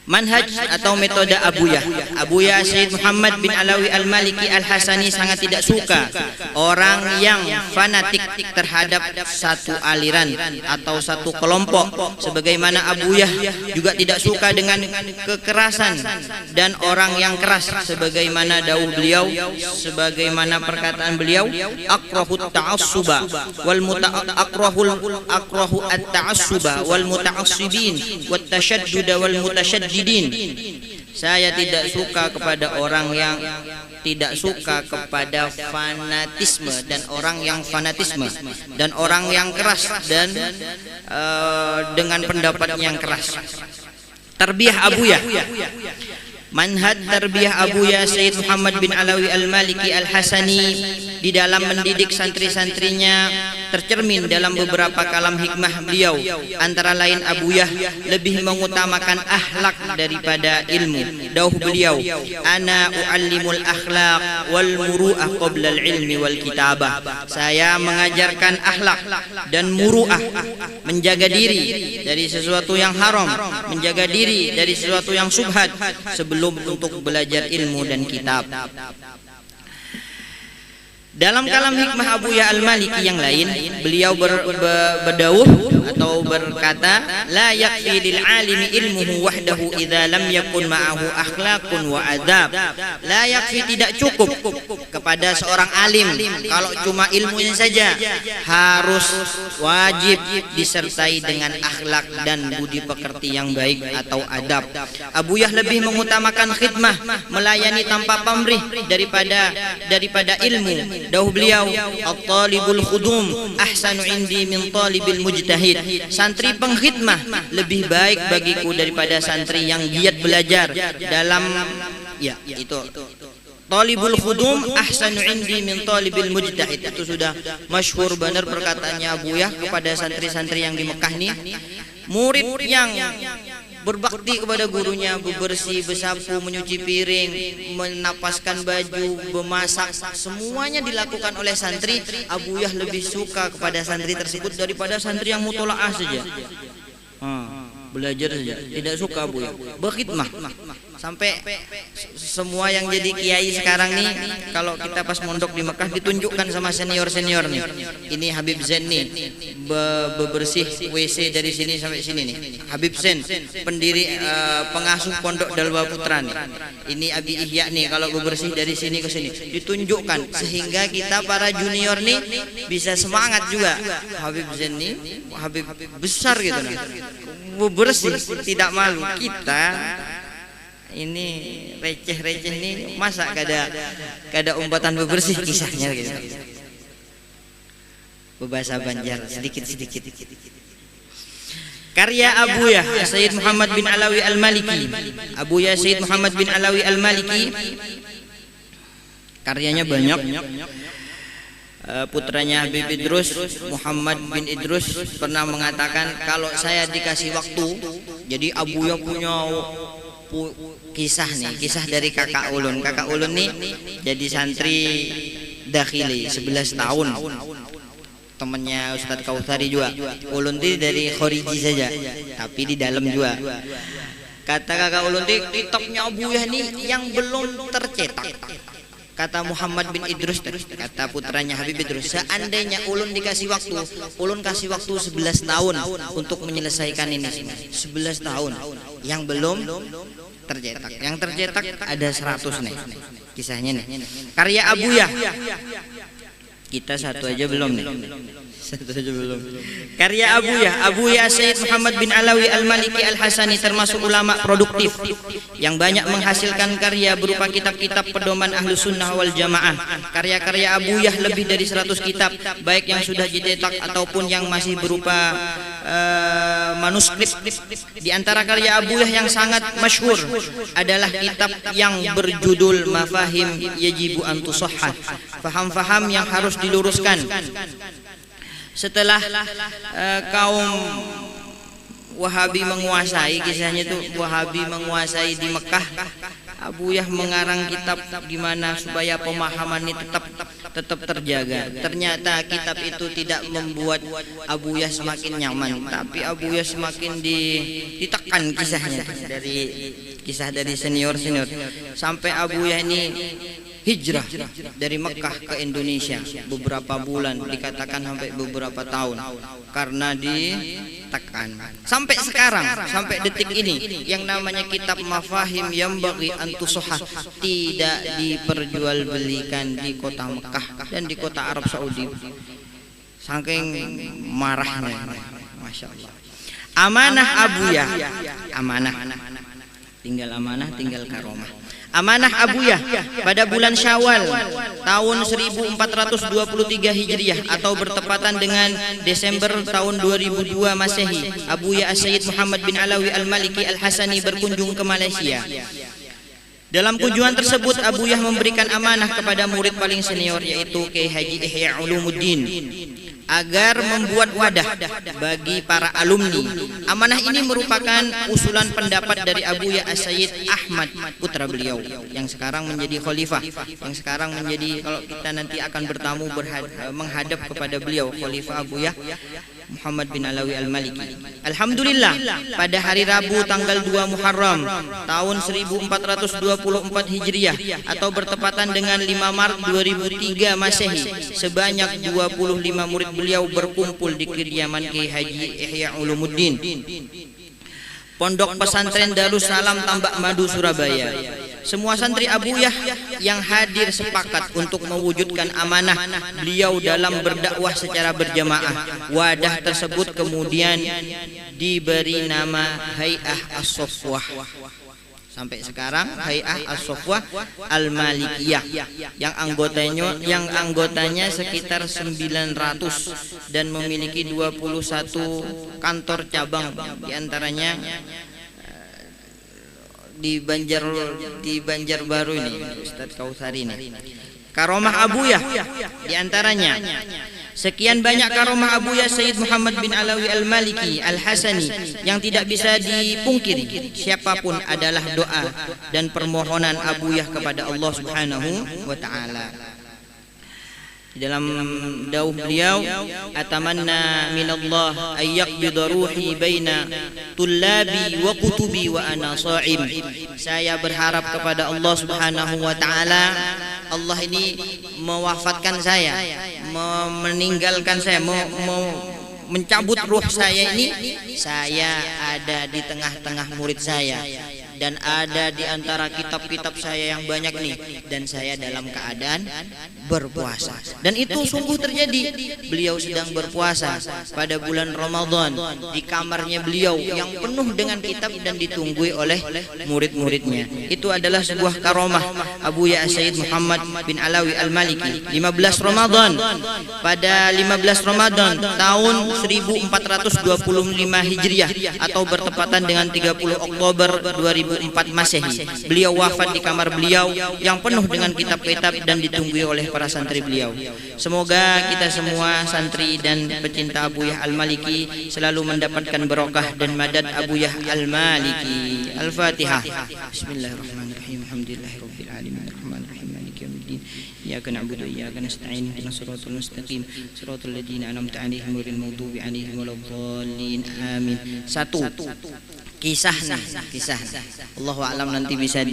Manhaj atau metode Abuyah. Abuyah Sayyid Muhammad bin Alawi Al-Maliki Al-Hasani sangat tidak suka orang yang fanatik terhadap satu aliran atau satu kelompok, sebagaimana Abuyah juga tidak suka dengan kekerasan dan orang yang keras, sebagaimana dawuh beliau, sebagaimana perkataan beliau, akrahu ta'assuba wal akrahu at-ta'assuba wal muta'assibin wat tashaddud wal mutashaddidin. Saya tidak suka kepada orang yang tidak suka kepada fanatisme dan orang yang fanatisme dan orang yang keras dan dengan pendapat yang keras. Tarbiyah Abuyah. Manhaj tarbiyah Abuyah Sayyid Muhammad bin Alawi Al-Maliki Al-Hasani di dalam mendidik santri-santrinya tercermin dalam beberapa kalam hikmah beliau. Antara lain Abuyah lebih mengutamakan akhlak daripada ilmu. Dawuh beliau, ana uallimul akhlaq wal muru'ah qabla al-ilmi wal kitabah. Saya mengajarkan akhlak dan muru'ah, menjaga diri dari sesuatu yang haram, menjaga diri dari sesuatu yang subhat sebelum untuk belajar ilmu dan kitab. Dalam kalam hikmah Abuyah Al-Maliki yang lain, beliau berdawuh atau berkata, la yakfi lil alimi ilmuhu wahdahu idza lam yakun ma'ahu akhlaqun wa adab. La yakfi, tidak cukup kepada seorang alim kalau cuma ilmunya saja, harus wajib disertai dengan akhlak dan budi pekerti yang baik atau adab. Abuyah lebih mengutamakan khidmah, melayani tanpa pamrih daripada ilmu. Dawuh beliau, at-talibul khudum ahsanu indi min talibil mujtahid. Santri pengkhidmah lebih baik bagiku daripada santri yang giat belajar dalam itu. Talibul khudum ahsanu indi min talibil mujtahid. Itu sudah masyhur benar perkataannya Abuyah kepada santri-santri yang di Mekah nih. Murid yang berbakti kepada gurunya, bebersih, bersapu, menyuci piring, menapaskan baju, memasak, semuanya dilakukan oleh santri. Abuyah lebih suka kepada santri tersebut daripada santri yang mutolaah saja, belajar saja. Tidak suka Abuyah berkhidmah. Sampai semua yang jadi kiai sekarang nih, kalau kita pas mondok di Mekah ditunjukkan sama senior-senior nih. Ini Habib Zain nih, bebersih WC dari sini sampai sini nih. Habib Zain, pendiri pengasuh pondok Dalwa Putra nih. Ini Abi Ihya nih, kalau bebersih dari sini ke sini ditunjukkan, sehingga kita para junior nih bisa semangat juga. Habib Zain nih, Habib besar gitu nih, bebersih tidak malu. Kita ini receh-receh nih, masa kada umpatan bebersih kisahnya gitu. Berbahasa Banjar sedikit-sedikit. Karya Abuyah Sayyid Muhammad bin Alawi Al-Maliki. Abuyah Sayyid Muhammad bin Alawi Al-Maliki karyanya banyak. Putranya Habib Idrus, Muhammad bin Idrus, pernah mengatakan, kalau saya dikasih waktu, jadi Abuyah punya kisah nih, kisah dari kakak ulun. Kakak ulun nih jadi santri dakhili 11 tahun, temannya Ustadz Kautsari juga. Ulun nih dari Khoriji saja, tapi di dalam juga. Kata kakak ulun nih, kitabnya Abuyah nih yang belum tercetak. Kata Muhammad bin Idrus, kata putranya Habib Idrus, seandainya ulun dikasih waktu, ulun kasih waktu 11 tahun untuk menyelesaikan ini. 11 tahun yang belum tercetak. Yang tercetak ada 100 nih kisahnya nih. Karya Abuyah kita satu aja belum nih. Satu aja belum. Karya Abuyah Sayyid Muhammad bin Alawi Al-Maliki Al-Hasani termasuk ulama produktif yang banyak menghasilkan karya berupa kitab-kitab pedoman ahlu sunnah wal jamaah. Karya-karya Abuyah lebih dari 100 kitab, baik yang sudah dicetak ataupun yang masih berupa manuskrip. Di antara karya Abuyah yang sangat masyhur adalah kitab yang berjudul Mafahim Yajibu an Tusahhah, faham-faham yang harus diluruskan. Setelah kaum Wahabi menguasai, kisahnya itu Wahabi menguasai di Mekah, Abuyah mengarang kitab gimana supaya pemahaman ini tetap tetap terjaga. Ternyata kitab itu tidak membuat Abuya semakin nyaman, tapi Abuya semakin ditekan kisahnya dari senior sampai Abuya ini hijrah dari Mekah ke Indonesia beberapa bulan, dikatakan sampai beberapa tahun karena ditekan. Sampai sekarang, sampai detik ini yang namanya kitab Mafahim Yambaghi an Tushah tidak diperjualbelikan di kota Mekah dan di kota Arab Saudi. Saking marahnya, Masya Allah. Amanah Abuya, amanah, tinggal karomah. Amanah Abuya pada bulan Syawal tahun 1423 Hijriah atau bertepatan dengan Desember tahun 2002 Masehi, Abuya As-Sayyid Muhammad bin Alawi Al-Maliki Al-Hasani berkunjung ke Malaysia. Dalam kunjungan tersebut Abuyah memberikan amanah kepada murid paling senior yaitu Kiai Haji Ihya Ulumuddin agar membuat wadah bagi para alumni. Amanah ini merupakan usulan pendapat dari Abuya As-Sayyid Ahmad, putra beliau yang sekarang menjadi khalifah, yang sekarang menjadi, kalau kita nanti akan bertamu menghadap kepada beliau, Khalifah Abuya Muhammad bin Alawi Al-Maliki. Alhamdulillah, pada hari Rabu tanggal 2 Muharram tahun 1424 Hijriah atau bertepatan dengan 5 Maret 2003 Masehi, sebanyak 25 murid beliau berkumpul di kediaman Kiai Haji Ihya Ulumuddin, Pondok Pesantren Darussalam Tambak Madu Surabaya. Semua santri Abuyah yang hadir sepakat untuk mewujudkan amanah beliau dalam berdakwah secara berjamaah. Wadah tersebut kemudian diberi nama Hay'ah As-Sofwah. Sampai sekarang Hay'ah As-Sofwah Al-Malikiyah yang anggotanya sekitar 900 dan memiliki 21 kantor cabang, diantaranya di Banjarbaru ini, Ustaz Kautsari ini. Karomah Abuyah diantaranya sekian banyak karomah Abuya Sayyid Muhammad bin Alawi Al-Maliki Al-Hasani yang tidak bisa dipungkiri siapapun adalah doa dan permohonan Abuyah kepada Allah Subhanahu wa taala. Di dalam dauh beliau, atamanna minallah ayyaqbida ruhi baina tullabi wa kutubi wa ana sha'im. Saya berharap kepada Allah Subhanahu wa taala, Allah ini mewafatkan saya, meninggalkan saya, mencabut ruh saya ini, saya ada di tengah-tengah murid saya dan ada di antara kitab-kitab saya yang banyak nih, dan saya dalam keadaan berpuasa. Dan itu sungguh terjadi. Beliau sedang berpuasa pada bulan Ramadan di kamarnya beliau yang penuh dengan kitab dan ditunggui oleh murid-muridnya. Itu adalah sebuah karomah Abuya Sayyid Muhammad bin Alawi Al-Maliki. 15 Ramadan, pada 15 Ramadan tahun 1425 Hijriah atau bertepatan dengan 30 Oktober 2004 Masehi, beliau wafat di kamar beliau yang penuh dengan kitab-kitab dan ditunggu oleh para santri beliau. Semoga kita semua santri dan pecinta Abuyah Al-Maliki selalu mendapatkan barokah dan madad Abuyah Al-Maliki. Al-Fatihah. Bismillahirrahmanirrahim. Alhamdulillahirabbil alamin. Arrahmanirrahim. Maliki yaumiddin. Iyyaka na'budu wa iyyaka nasta'in. Ihdinas siratal mustaqim. Siratal ladzina an'amta 'alaihim ghairil maghdubi alaihim waladdallin. Amin. Satu. Kisah. Allahu a'lam, nanti bisa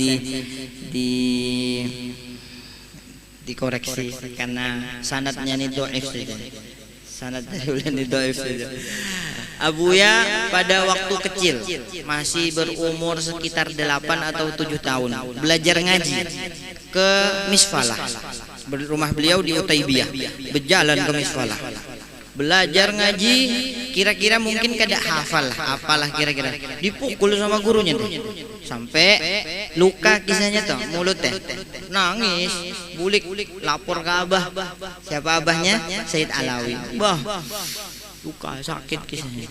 dikoreksi karena sanadnya ini dhaif saja. Sanad dari ini dhaif saja. Abuya pada waktu kecil, masih berumur sekitar 8 atau 7 tahun, belajar ngaji ke Misfalah. Rumah beliau di Utaibiyah, berjalan ke Misfalah. Belajar ngaji, kira-kira mungkin kada hafal, apalah kira-kira, dipukul sama gurunya tuh, sampai luka kisahnya tuh, mulutnya nangis, bulik, lapor ke abah. Siapa abahnya? Sayyid Alawi. Bah, luka sakit kisahnya.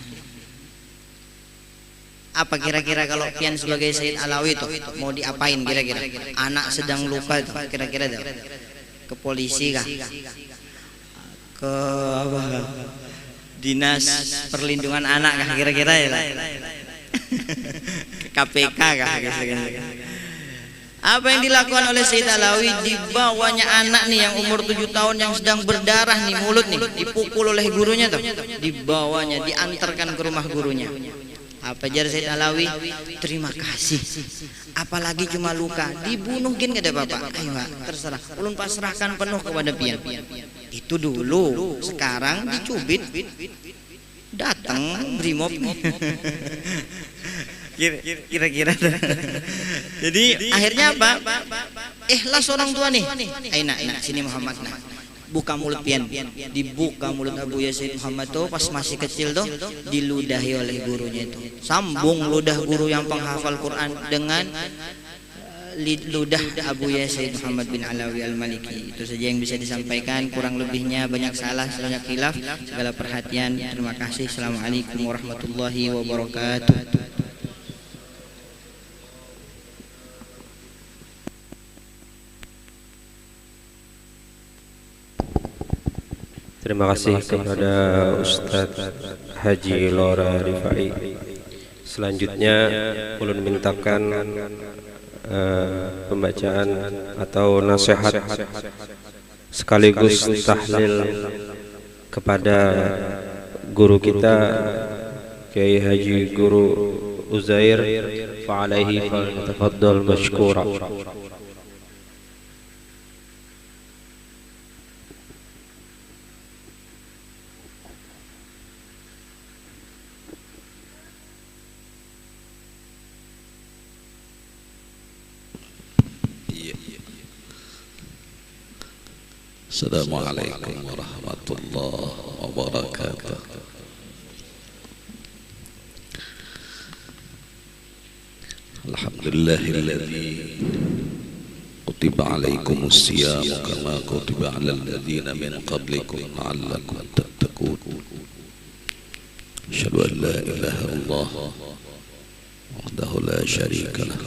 Apa kira-kira kalau pian sebagai Sayyid Alawi tuh mau diapain kira-kira? Anak sedang luka tuh, kira-kira tuh ke polisi kah? Ke apa? Dinas Perlindungan Anak kah kira-kira ya lah? Ke KPK kah? Apa yang dilakukan oleh Sayyid Alawi? Dibawanya anak nih yang umur 7 tahun yang sedang berdarah nih mulut nih, dipukul oleh gurunya tuh, dibawanya, diantarkan ke rumah gurunya. Apa jar Sayyid Alawi? Terima kasih. Apalagi cuma luka, dibunuh gin kata bapak. Ayo Pak, terserah. Ulun pasrahkan penuh kepada pian. Itu dulu. Sekarang dicubit, datang brimob. Kira-kira. Jadi akhirnya apa? Ikhlas orang tua nih. Enak sini Muhammad nah. Buka mulut pian. Dibuka mulut Abu Yazid Muhammad tuh pas masih kecil tuh diludahi oleh gurunya itu. Sambung ludah guru yang penghafal Quran dengan ludah Abu Yazid Muhammad bin Alawi Al-Maliki. Itu saja yang bisa disampaikan, kurang lebihnya banyak salah, banyak khilaf. Segala perhatian, terima kasih. Assalamualaikum warahmatullahi wabarakatuh. Terima kasih kepada Ustadz Haji Lora Rifai. Selanjutnya ulun mintakan pembacaan atau nasihat sekaligus tahlil kepada guru kita Kiai Haji Guru Uzair, fa alaihi falyatafaddal mashkura. Assalamualaikum warahmatullahi wabarakatuh. Alhamdulillahilladzi kutiba alaikumus siyam kama kutiba alal ladzina min qablikum la'allakum tattaqun. Asyhadu an la ilaha illallah wahdahu la syarika lah.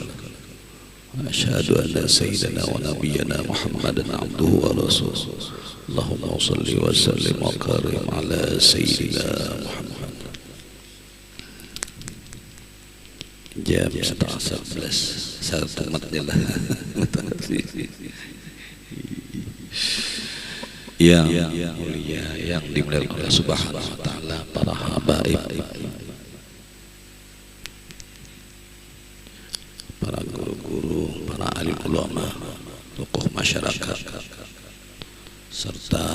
Asyhadu anna sayyidana wa nabiyyana Muhammadan abduhu wa rasuluh. Allahumma shalli wa sallim wa karim ala sayyidina Muhammad. Jam 11:11 satu matnya lah. Yang mulia yang dimuliakan oleh Subhanahu wa taala, para habaib, para guru-guru, para alim ulama, tokoh masyarakat, serta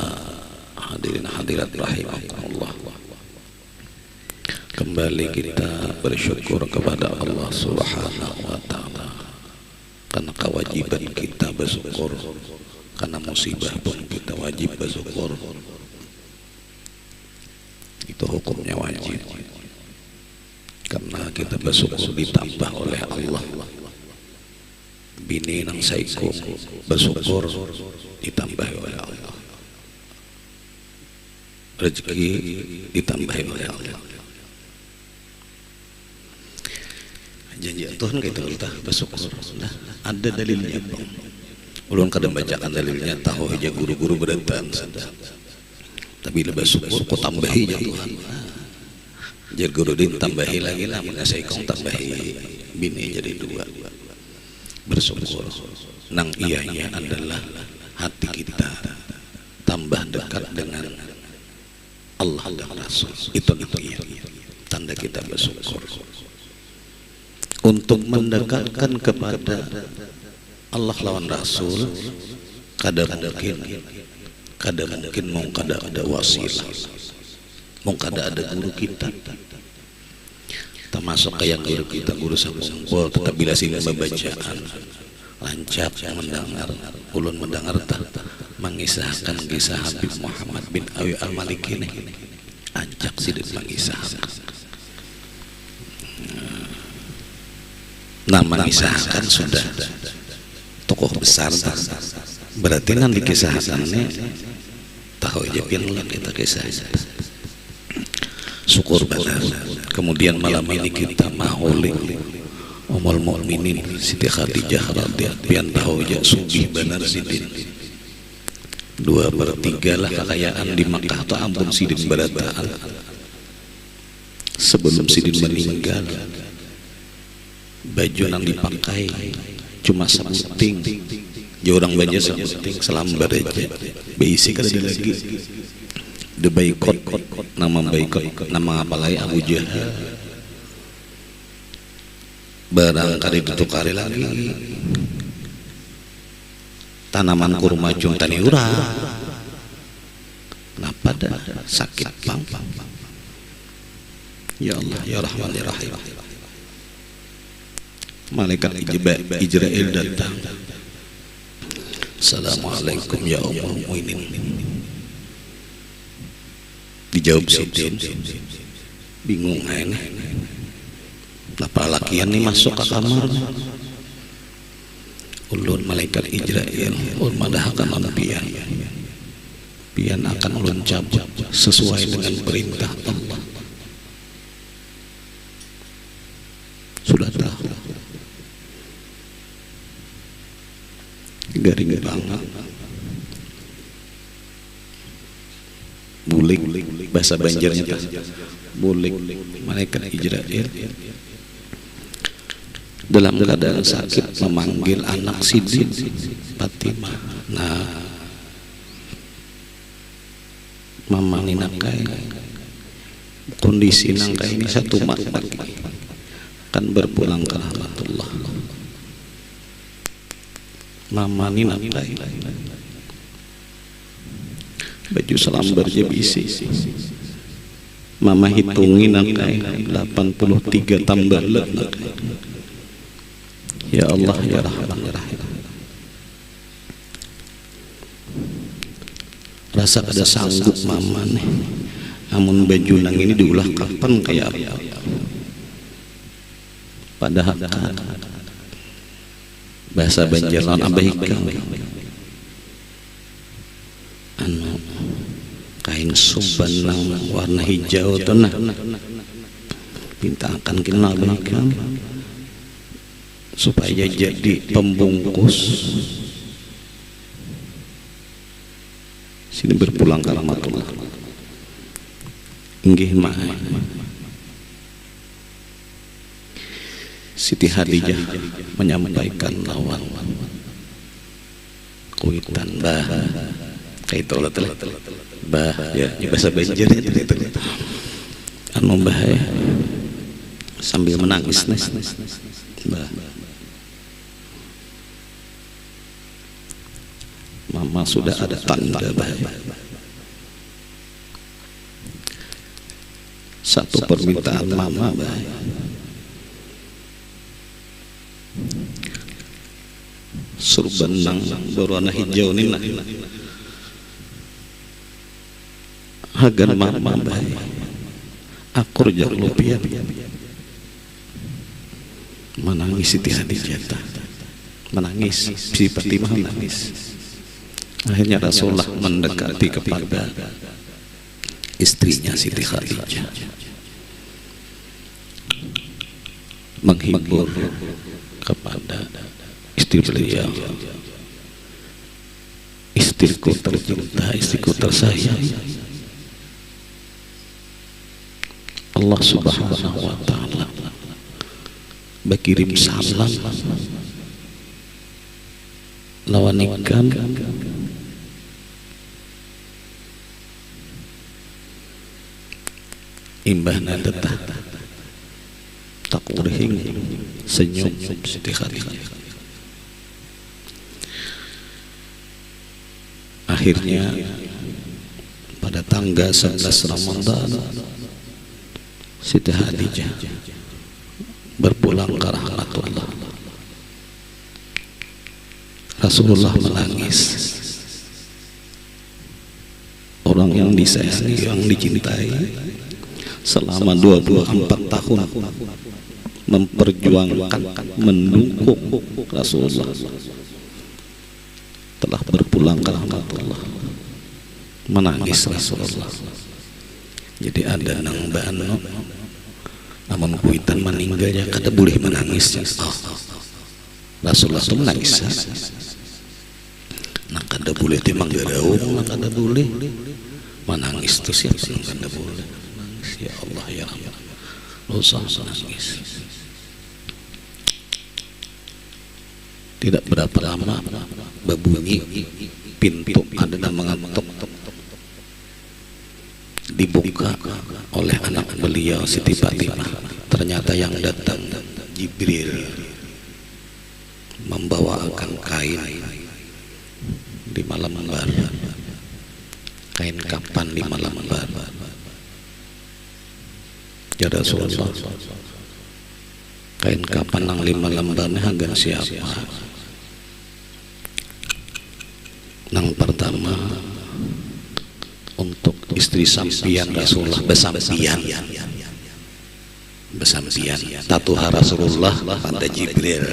hadirin hadirat rahimakumullah. Kembali kita bersyukur kepada Allah Subhanahu wa taala karena kewajiban kita bersyukur, karena musibah pun kita wajib bersyukur. Itu hukumnya wajib. Karena kita bersyukur ditambah oleh Allah. Bini nang saiku bersyukur ditambah oleh Allah. Rezeki ditambah oleh Allah. Janji Tuhan kita bersyukur. Nah, ada dalilnya. Ulun kadang bacakan dalilnya, tahu aja guru-guru berdantan. Tapi lebih syukur kok tambahi aja Tuhan. Jadi guru ditambahi lagi lah, mana saya kong tambahi bini jadi 2. Bersyukur. Nang ianya adalah hati kita tambah dekat dengan Allah dan Rasul. Itu iya. Tanda kita bersyukur. Untuk mendekatkan kepada Allah lawan Rasul, kadang mungkin mau ada wasilah, mau ada guru kita, termasuk kayak guru kita, guru sambung, tetap bila sini membacaan lancar mendengar, ulun mendengar mengisahkan kisah Habib Muhammad bin Alawi Al-Maliki ini, ajak sidik mengisahkan. Nah, mengisahkan sudah tokoh besar, berarti nanti kisahkannya tahu aja pian kita kisah. Syukur benar. Kemudian malam ini kita mahuli Ummul Mukminin Siti Khadijah radhiyallahu pian tahu aja sugih benar sidin. 2/3 lah kekayaan di Makkah atau ampun sidin berataan. Sebelum sidin meninggal baju yang dipakai cuma sebuting, orang baju sebuting selambar aja, beisi kada ada lagi. The boycott, nama boycott, nama apalagi Abu Jahal. Barang kali ditukari lagi, tanaman kurma cung tani urang. Kenapa dah sakit bang? Ya Allah, ya Rahman, ya Rahim. Malaikat Israel datang. Assalamualaikum ya Ummul Mu'minin. Dijawab Sidin, bingung ini. Kenapa lakian nih masuk ke kamar? Ulun malaikat Israel, ulun madahkan pian. Pian akan ulun cabut sesuai dengan perintah Allah. Sudah tahu. Garing banget. Bulik bahasa Banjarnya bulik malaikat Israel dalam keadaan sakit memanggil anak Sidin Fatimah. Nah, mama ni nangkai kondisi nangkai ini satu mak lagi akan berpulang ke rahmatullah. Mama ni nangkai baju selambar je bisi. Mama hitungin nangkai 83 tambah let. Ya Allah ya Rahman ya Rahim. Rasa ada sanggup mama nih. Namun baju nang ini diulah kapan kayak apa? Padahal bahasa Banjarlan abaikan. Anu kain suban nang warna hijau tuh nah. Minta akan kenal abaikan supaya jadi pembungkus. Sini berpulang ke rahmatullah. Inggih mah Siti Hadijah menyampaikan lawan kuitan bah kayak itu lah bah ya ini bahasa Banjarnya itu anu bah ya sambil menangis bah mama sudah ada tanda bahaya. Satu permintaan mama bahaya. Surban nang berwarna hijau ini nah. Agar mama bahaya. Akur jak lupian. Menangis Siti Hadijah. Menangis si Fatimah menangis. Akhirnya Rasulullah mendekati kepada istrinya Siti Khadijah, menghibur kepada istri beliau, istriku tercinta, istriku tersayang. Allah Subhanahu wa ta'ala berkirim salam lawanikan imbahna tetah tak urhing senyum Siti Khadijah. Akhirnya pada tanggal 11 Ramadan Siti Khadijah berpulang ke rahmatullah. Rasulullah menangis. Orang yang disayangi, yang dicintai selama 24 tahun memperjuangkan, mendukung Rasulullah telah berpulang ke rahmatullah. Menangis Rasulullah. Jadi ada nang bano namun kuitan meninggalnya kada boleh menangis. Rasulullah itu menangis. Nah kada boleh timang gadaung, nah kada boleh menangis itu siapa yang kada boleh. Ya Allah ya Rahman, usah nangis. Tidak berapa lama berbunyi pintu ada yang mengetuk, dibuka oleh anak beliau Siti Fatimah. Ternyata yang datang Jibril membawakan kain di malam lembar, kain kapan di malam lembar. Ya Rasulullah, kain kapan nang 5 lembarnya hagan siapa? Nang pertama untuk istri sampian Rasulullah besampian tatuha Rasulullah pada Jibril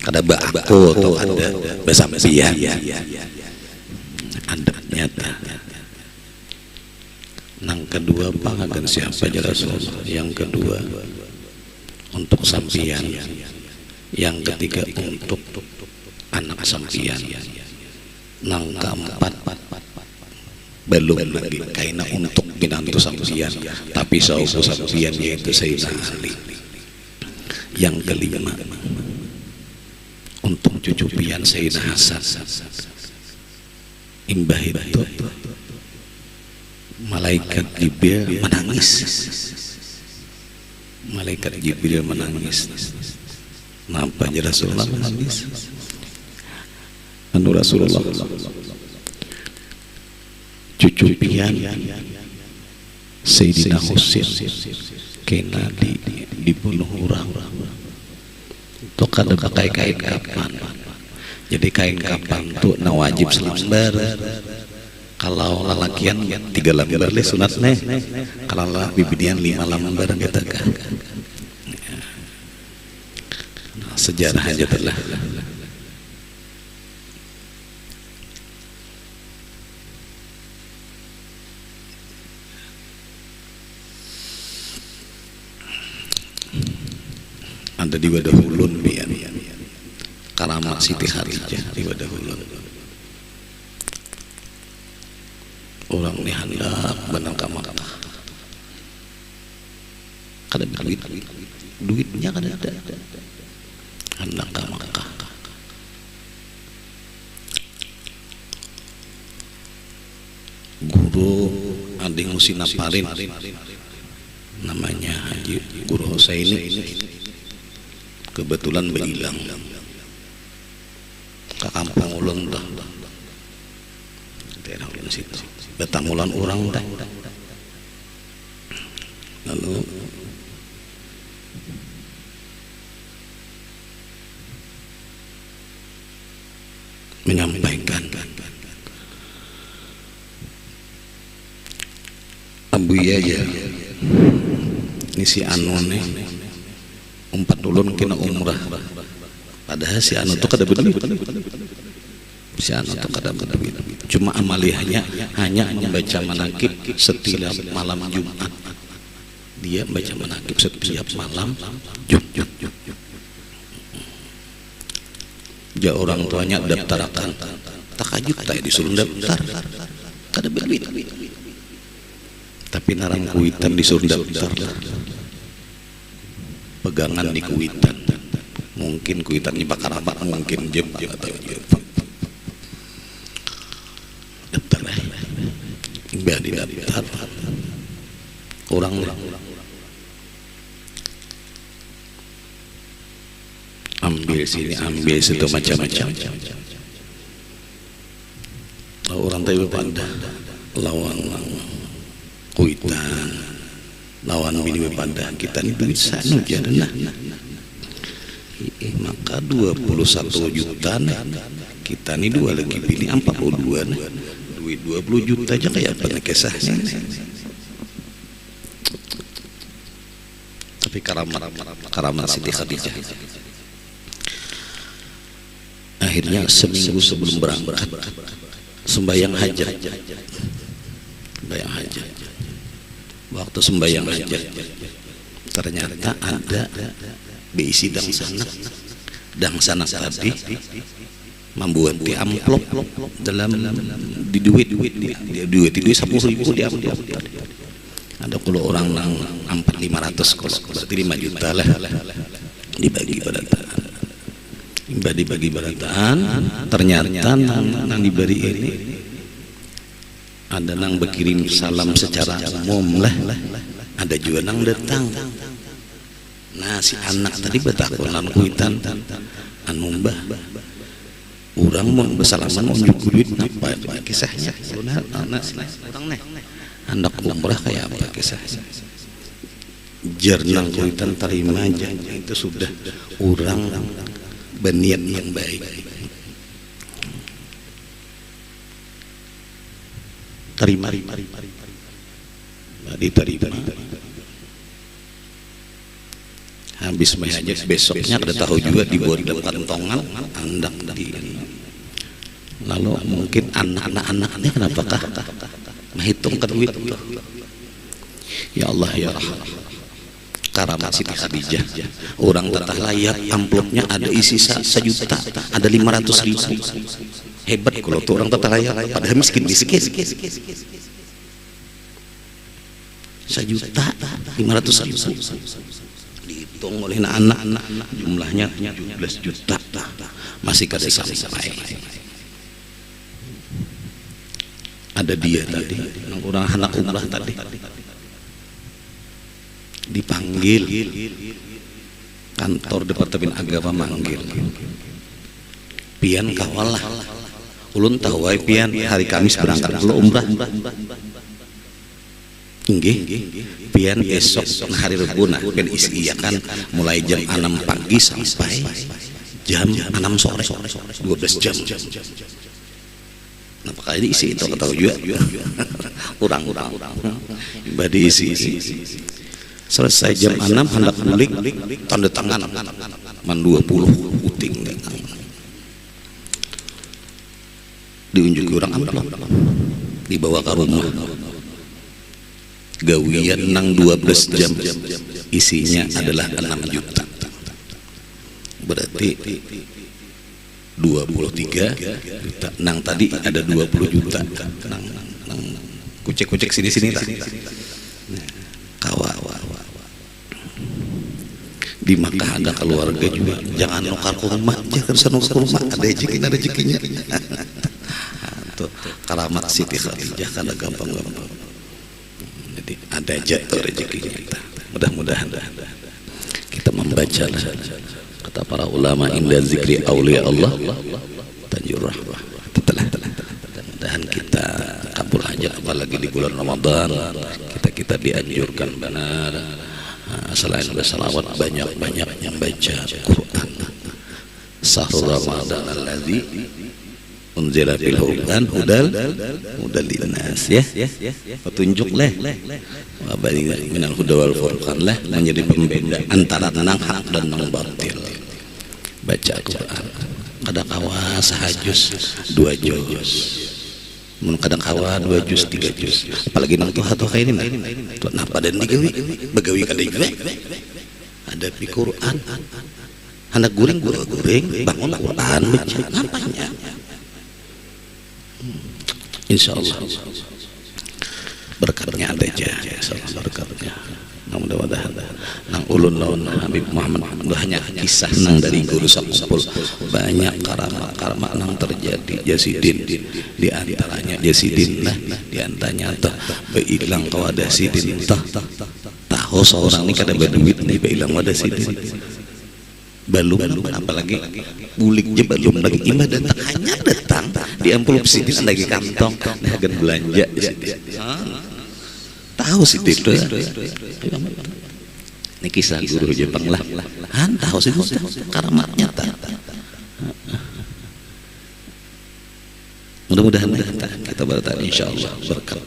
kada ba'ku atau ada besampian ada nyata. Nang kedua pangadan siapa aja Rasulullah. Yang kedua untuk sampian, yang ketiga untuk anak sampian, nang keempat belum lagi kaina untuk binantu sampian tapi sauku sampian yaitu Sayyidina Ali. Yang kelima untuk cucu pian Sayyidina Hasan. Imbah itu malaikat Jibril menangis. Malaikat Jibril menangis. Kenapa aja Rasulullah menangis? Anu Rasulullah cucu pian Sayyidina Husain kena dibunuh orang. Itu kada pakai kain kapan. Jadi kain kapan tuh na wajib selembar. Kalau lalakian 3 lembar le sunat neh. Kalau bibidian 5 lembar kita kan. Sejarah aja telah. Ada di Wadahulun pian. Karamat Siti Khadijah di Wadahulun. Orang ini hendak benang ke Makkah. Kada duitnya kada ada. Hendak ke Makkah. Guru Ading Musinaparin namanya Haji Guru Husaini kebetulan berhilang ke kampung ulun dah. Daerah ulun situ. Betamulan orang dah. Lalu menyampaikan Abu Yaya ini si anu nih umpat ulun kena umrah. Padahal si anu tuh kada berduit. Si anu tuh kada berduit. Cuma amaliyahnya hanya membaca manakib setiap malam Jumat. Dia baca manakib setiap malam Jumat. Ja orang tuanya daftarkan. Takajut tak disuruh daftar. Kada berduit. Tapi narang kuitan disuruh daftar. Pegangan di kuitan. Mungkin kuitannya bakar apa, mungkin Jepang atau Jepang. Daftar lah. Biar didaftar. Orang ambil sini, ambil situ macam-macam. Orang tahu pada lawan kuitan, lawan minum pada kita ini bisa nujarlah. Maka 21 juta kita ini 2 lagi pilih 42 duit 20 juta aja kayak apa kisahnya. Tapi karamat Siti Khadijah. Akhirnya seminggu sebelum berangkat sembahyang hajat. Sembahyang hajat. Waktu sembahyang hajat ternyata ada diisi dang sana tadi membuat di amplop dalam di duit 10.000 diambil. Ada kalau orang nang 4.500 kalau berarti 5 juta lah dibagi pada Imbah dibagi barataan, ternyata nang diberi ini ada nang berkirim salam secara umum lah, ada juga nang datang. Nah si anak tadi betakonan kuitan anu mbah urang mau bersalaman unjuk duit apa kisahnya orang anak umrah kayak apa kisahnya jernang kuitan terima aja itu sudah urang berniat yang baik. Terima diterima habis aja besoknya ada tahu juga dibuat dalam kantongan andang di lalu mungkin anak-anaknya kenapakah menghitungkan duit ya Allah ya Rahman karamat Siti Khadijah orang tetah layar amplopnya ada isi 1 juta ada 500.000 hebat kalau tuh orang tetah layar padahal miskin 1 juta 500.000 dihitung oleh anak-anak jumlahnya 17 juta masih kada sampai. Ada dia tadi orang anak umrah tadi dipanggil kantor Departemen Agama manggil pian kawalah ulun tahu wae pian hari Kamis berangkat dulu umrah inggih pian esok hari Rebu nah kan isi kan mulai jam 6 pagi sampai jam 6 sore 12 jam. Nah pakali isi itu ketahui juga urang-urang badi isi selesai jam 6 hendak bulik tanda tangan man 20 uting diunjuki orang amplop dibawa ke rumah gawian nang 12 jam isinya adalah 6 juta berarti 23 juta nang tadi ada 20 juta nang kucek-kucek sini-sini kawa di Makkah ada keluarga juga jangan nukar ke rumah jangan nukar ke rumah ada rezekinya tuh karamat Siti Khadijah kada gampang-gampang jadi ada jatuh rezekinya kita mudah-mudahan kita membaca kata para ulama inda zikri aulia Allah tanjur rahmah mudah-mudahan kita kabul hajat apalagi di bulan Ramadan kita dianjurkan benar selain bersalawat banyak-banyak yang baca Quran sahur Ramadan alladzi unzila fil Quran hudal linnas ya petunjuk lah wa bayyinah minal huda wal furqan lah menjadi pembeda antara hak dan batil baca Quran kadang kawa sahajus 2 juz mun kadang kawa 2 juz 3 juz apalagi nang tuh kayak ini tuh napa dan digawi begawi kada juga ada di Quran anak guring bangun Quran baca nampaknya insyaallah berkatnya ada aja insyaallah berkatnya mudah-mudahan nang ulun lawan Habib Muhammad hanya kisah nang dari guru sakumpul banyak karama nang terjadi Jasidin di antaranya Jasidin lah di antaranya tah beilang kawadah sidin tah tahu seorang ini kada berduit nih beilang wadah sidin belum apalagi bulik je belum lagi imah datang hanya datang di amplop sidin lagi kantong nah akan belanja tahu sidin itu ini kisah guru Jepang lah tahu sih karamatnya mudah-mudahan kita bertahan insyaallah berkat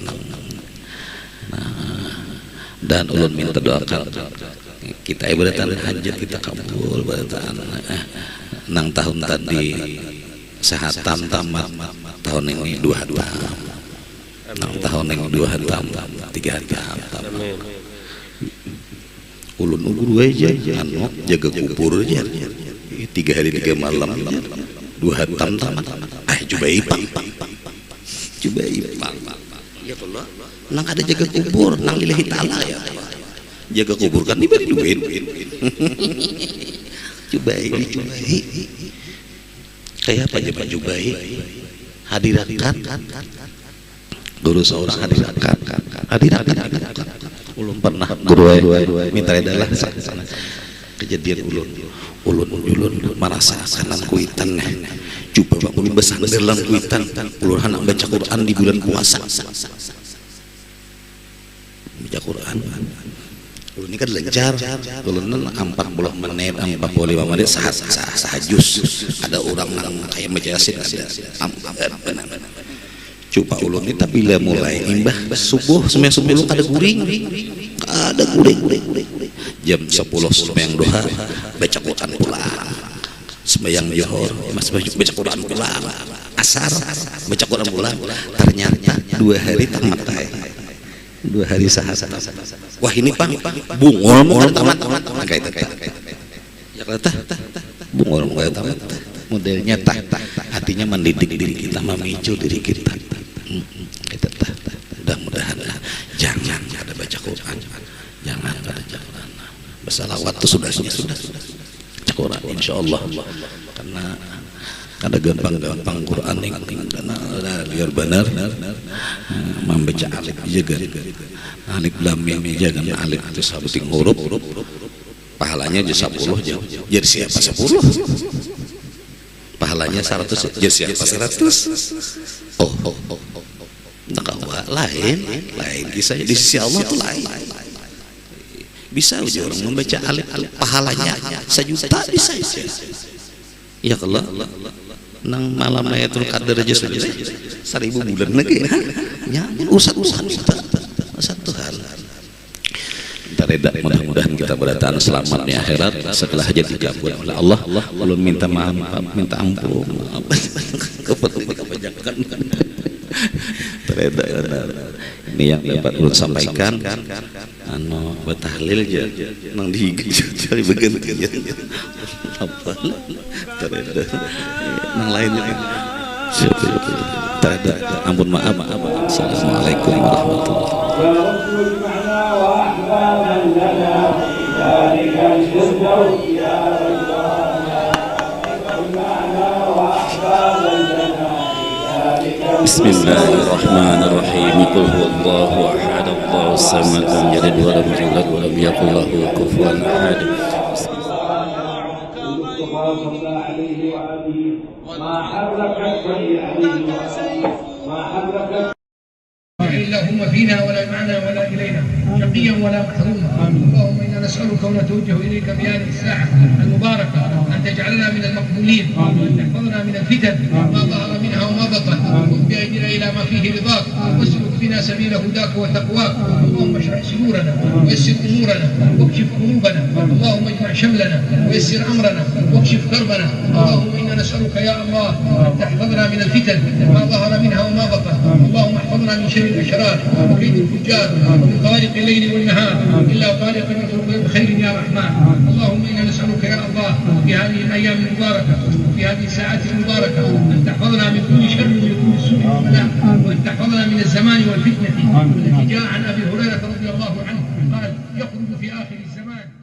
dan ulun minta doakan kita ibadatan hajat kita kabul bertahan nang tahun tadi sehatan tamat tahun ini 2 hatam nang tahun ini 2 hatam 3 hatam ulun guru aja jaga kubur aja 3 hari 3 malam 2 hatam tamat coba ipang ya Allah nang ada jaga kubur nang lillahi ta'ala ya jaga kubur kan diberi duit coba kayak apa aja baju baik hadirakan guru seorang hadirakan ulun pernah guru minta adalah kejadian ulun merasa kanan kuitan coba bangun besar dalam kuitan ulun anak baca Quran di bulan puasa baca Quran ulun ini kan lencar ulun 40 menit 45 menit sahajus ada orang kayak baca Yasin ada coba ulun ini tapi bila mulai imbah subuh sembahyang subuh ulun ada guring jam 10 sembahyang duha baca Quran pulang sembahyang zuhur baca Quran pulang asar baca Quran pulang ternyata 2 hari tamat 2 hari sahasa wah ini pang bungol mau tamat kayak ya kata bungol mau tamat modelnya hatinya mendidik diri kita memicu diri kita mudah-mudahan jangan ada baca Quran jangan ada baca Quran bersalawat itu sudah baca Quran insyaallah karena ada gampang Quran yang karena biar benar membaca alif juga alif lam mim jangan alif itu sabuting huruf pahalanya jadi 10 jadi siapa 10 pahalanya 100 jadi siapa 100 oh lain kisahnya di sisi Allah tuh lain bisa aja orang membaca alif pahalanya 1 juta bisa ya kalau nang malam Lailatul Qadar aja saja 1000 bulan lagi ya usaha satu hal mudah-mudahan kita bertahan selamat di akhirat setelah jadi dikabul oleh Allah ulun minta maaf minta ampun kebanyakan tereda ini yang dapat ulun sampaikan anu batahlil aja nang dihigi begitu apa tereda nang lainnya tereda ampun maaf assalamualaikum warahmatullahi Bismillahirrahmanirrahim. Qul huwallahu ahad, Allahus samad, lam yalid wa lam yulad wa lam yakul lahu kufuwan ahad. اللهم فينا ولا معنا ولا إلينا شقيا ولا محروما اللهم إنا نسألك ونتوجه إليك بهذه الساعة المباركة أن تجعلنا من المقبولين وأن تحفظنا من الفتن ما ظهر منها وما بطن خذ بأيدينا إلى ما فيه رضاك واسلك بنا سبيل هداك وتقواك اللهم اشرح صدورنا ويسر أمورنا واكشف قلوبنا اللهم اجمع شملنا ويسر أمرنا واكشف كربنا اللهم إنا نسألك يا الله أن تحفظنا من الفتن ما ظهر منها وما بطن اللهم احفظنا من شر الأشرار وكيد الفجار ومن طارق الليل والنهار إلا طارق بخير يا رحمن اللهم إنا نسألك يا الله في هذه الأيام المباركة وفي هذه الساعات المباركة أن تحفظنا من كل شر ومن كل سوء وأن تحفظنا من الزمان والفتنة والتي جاء عن أبي هريرة رضي الله عنه قال يخرج في آخر الزمان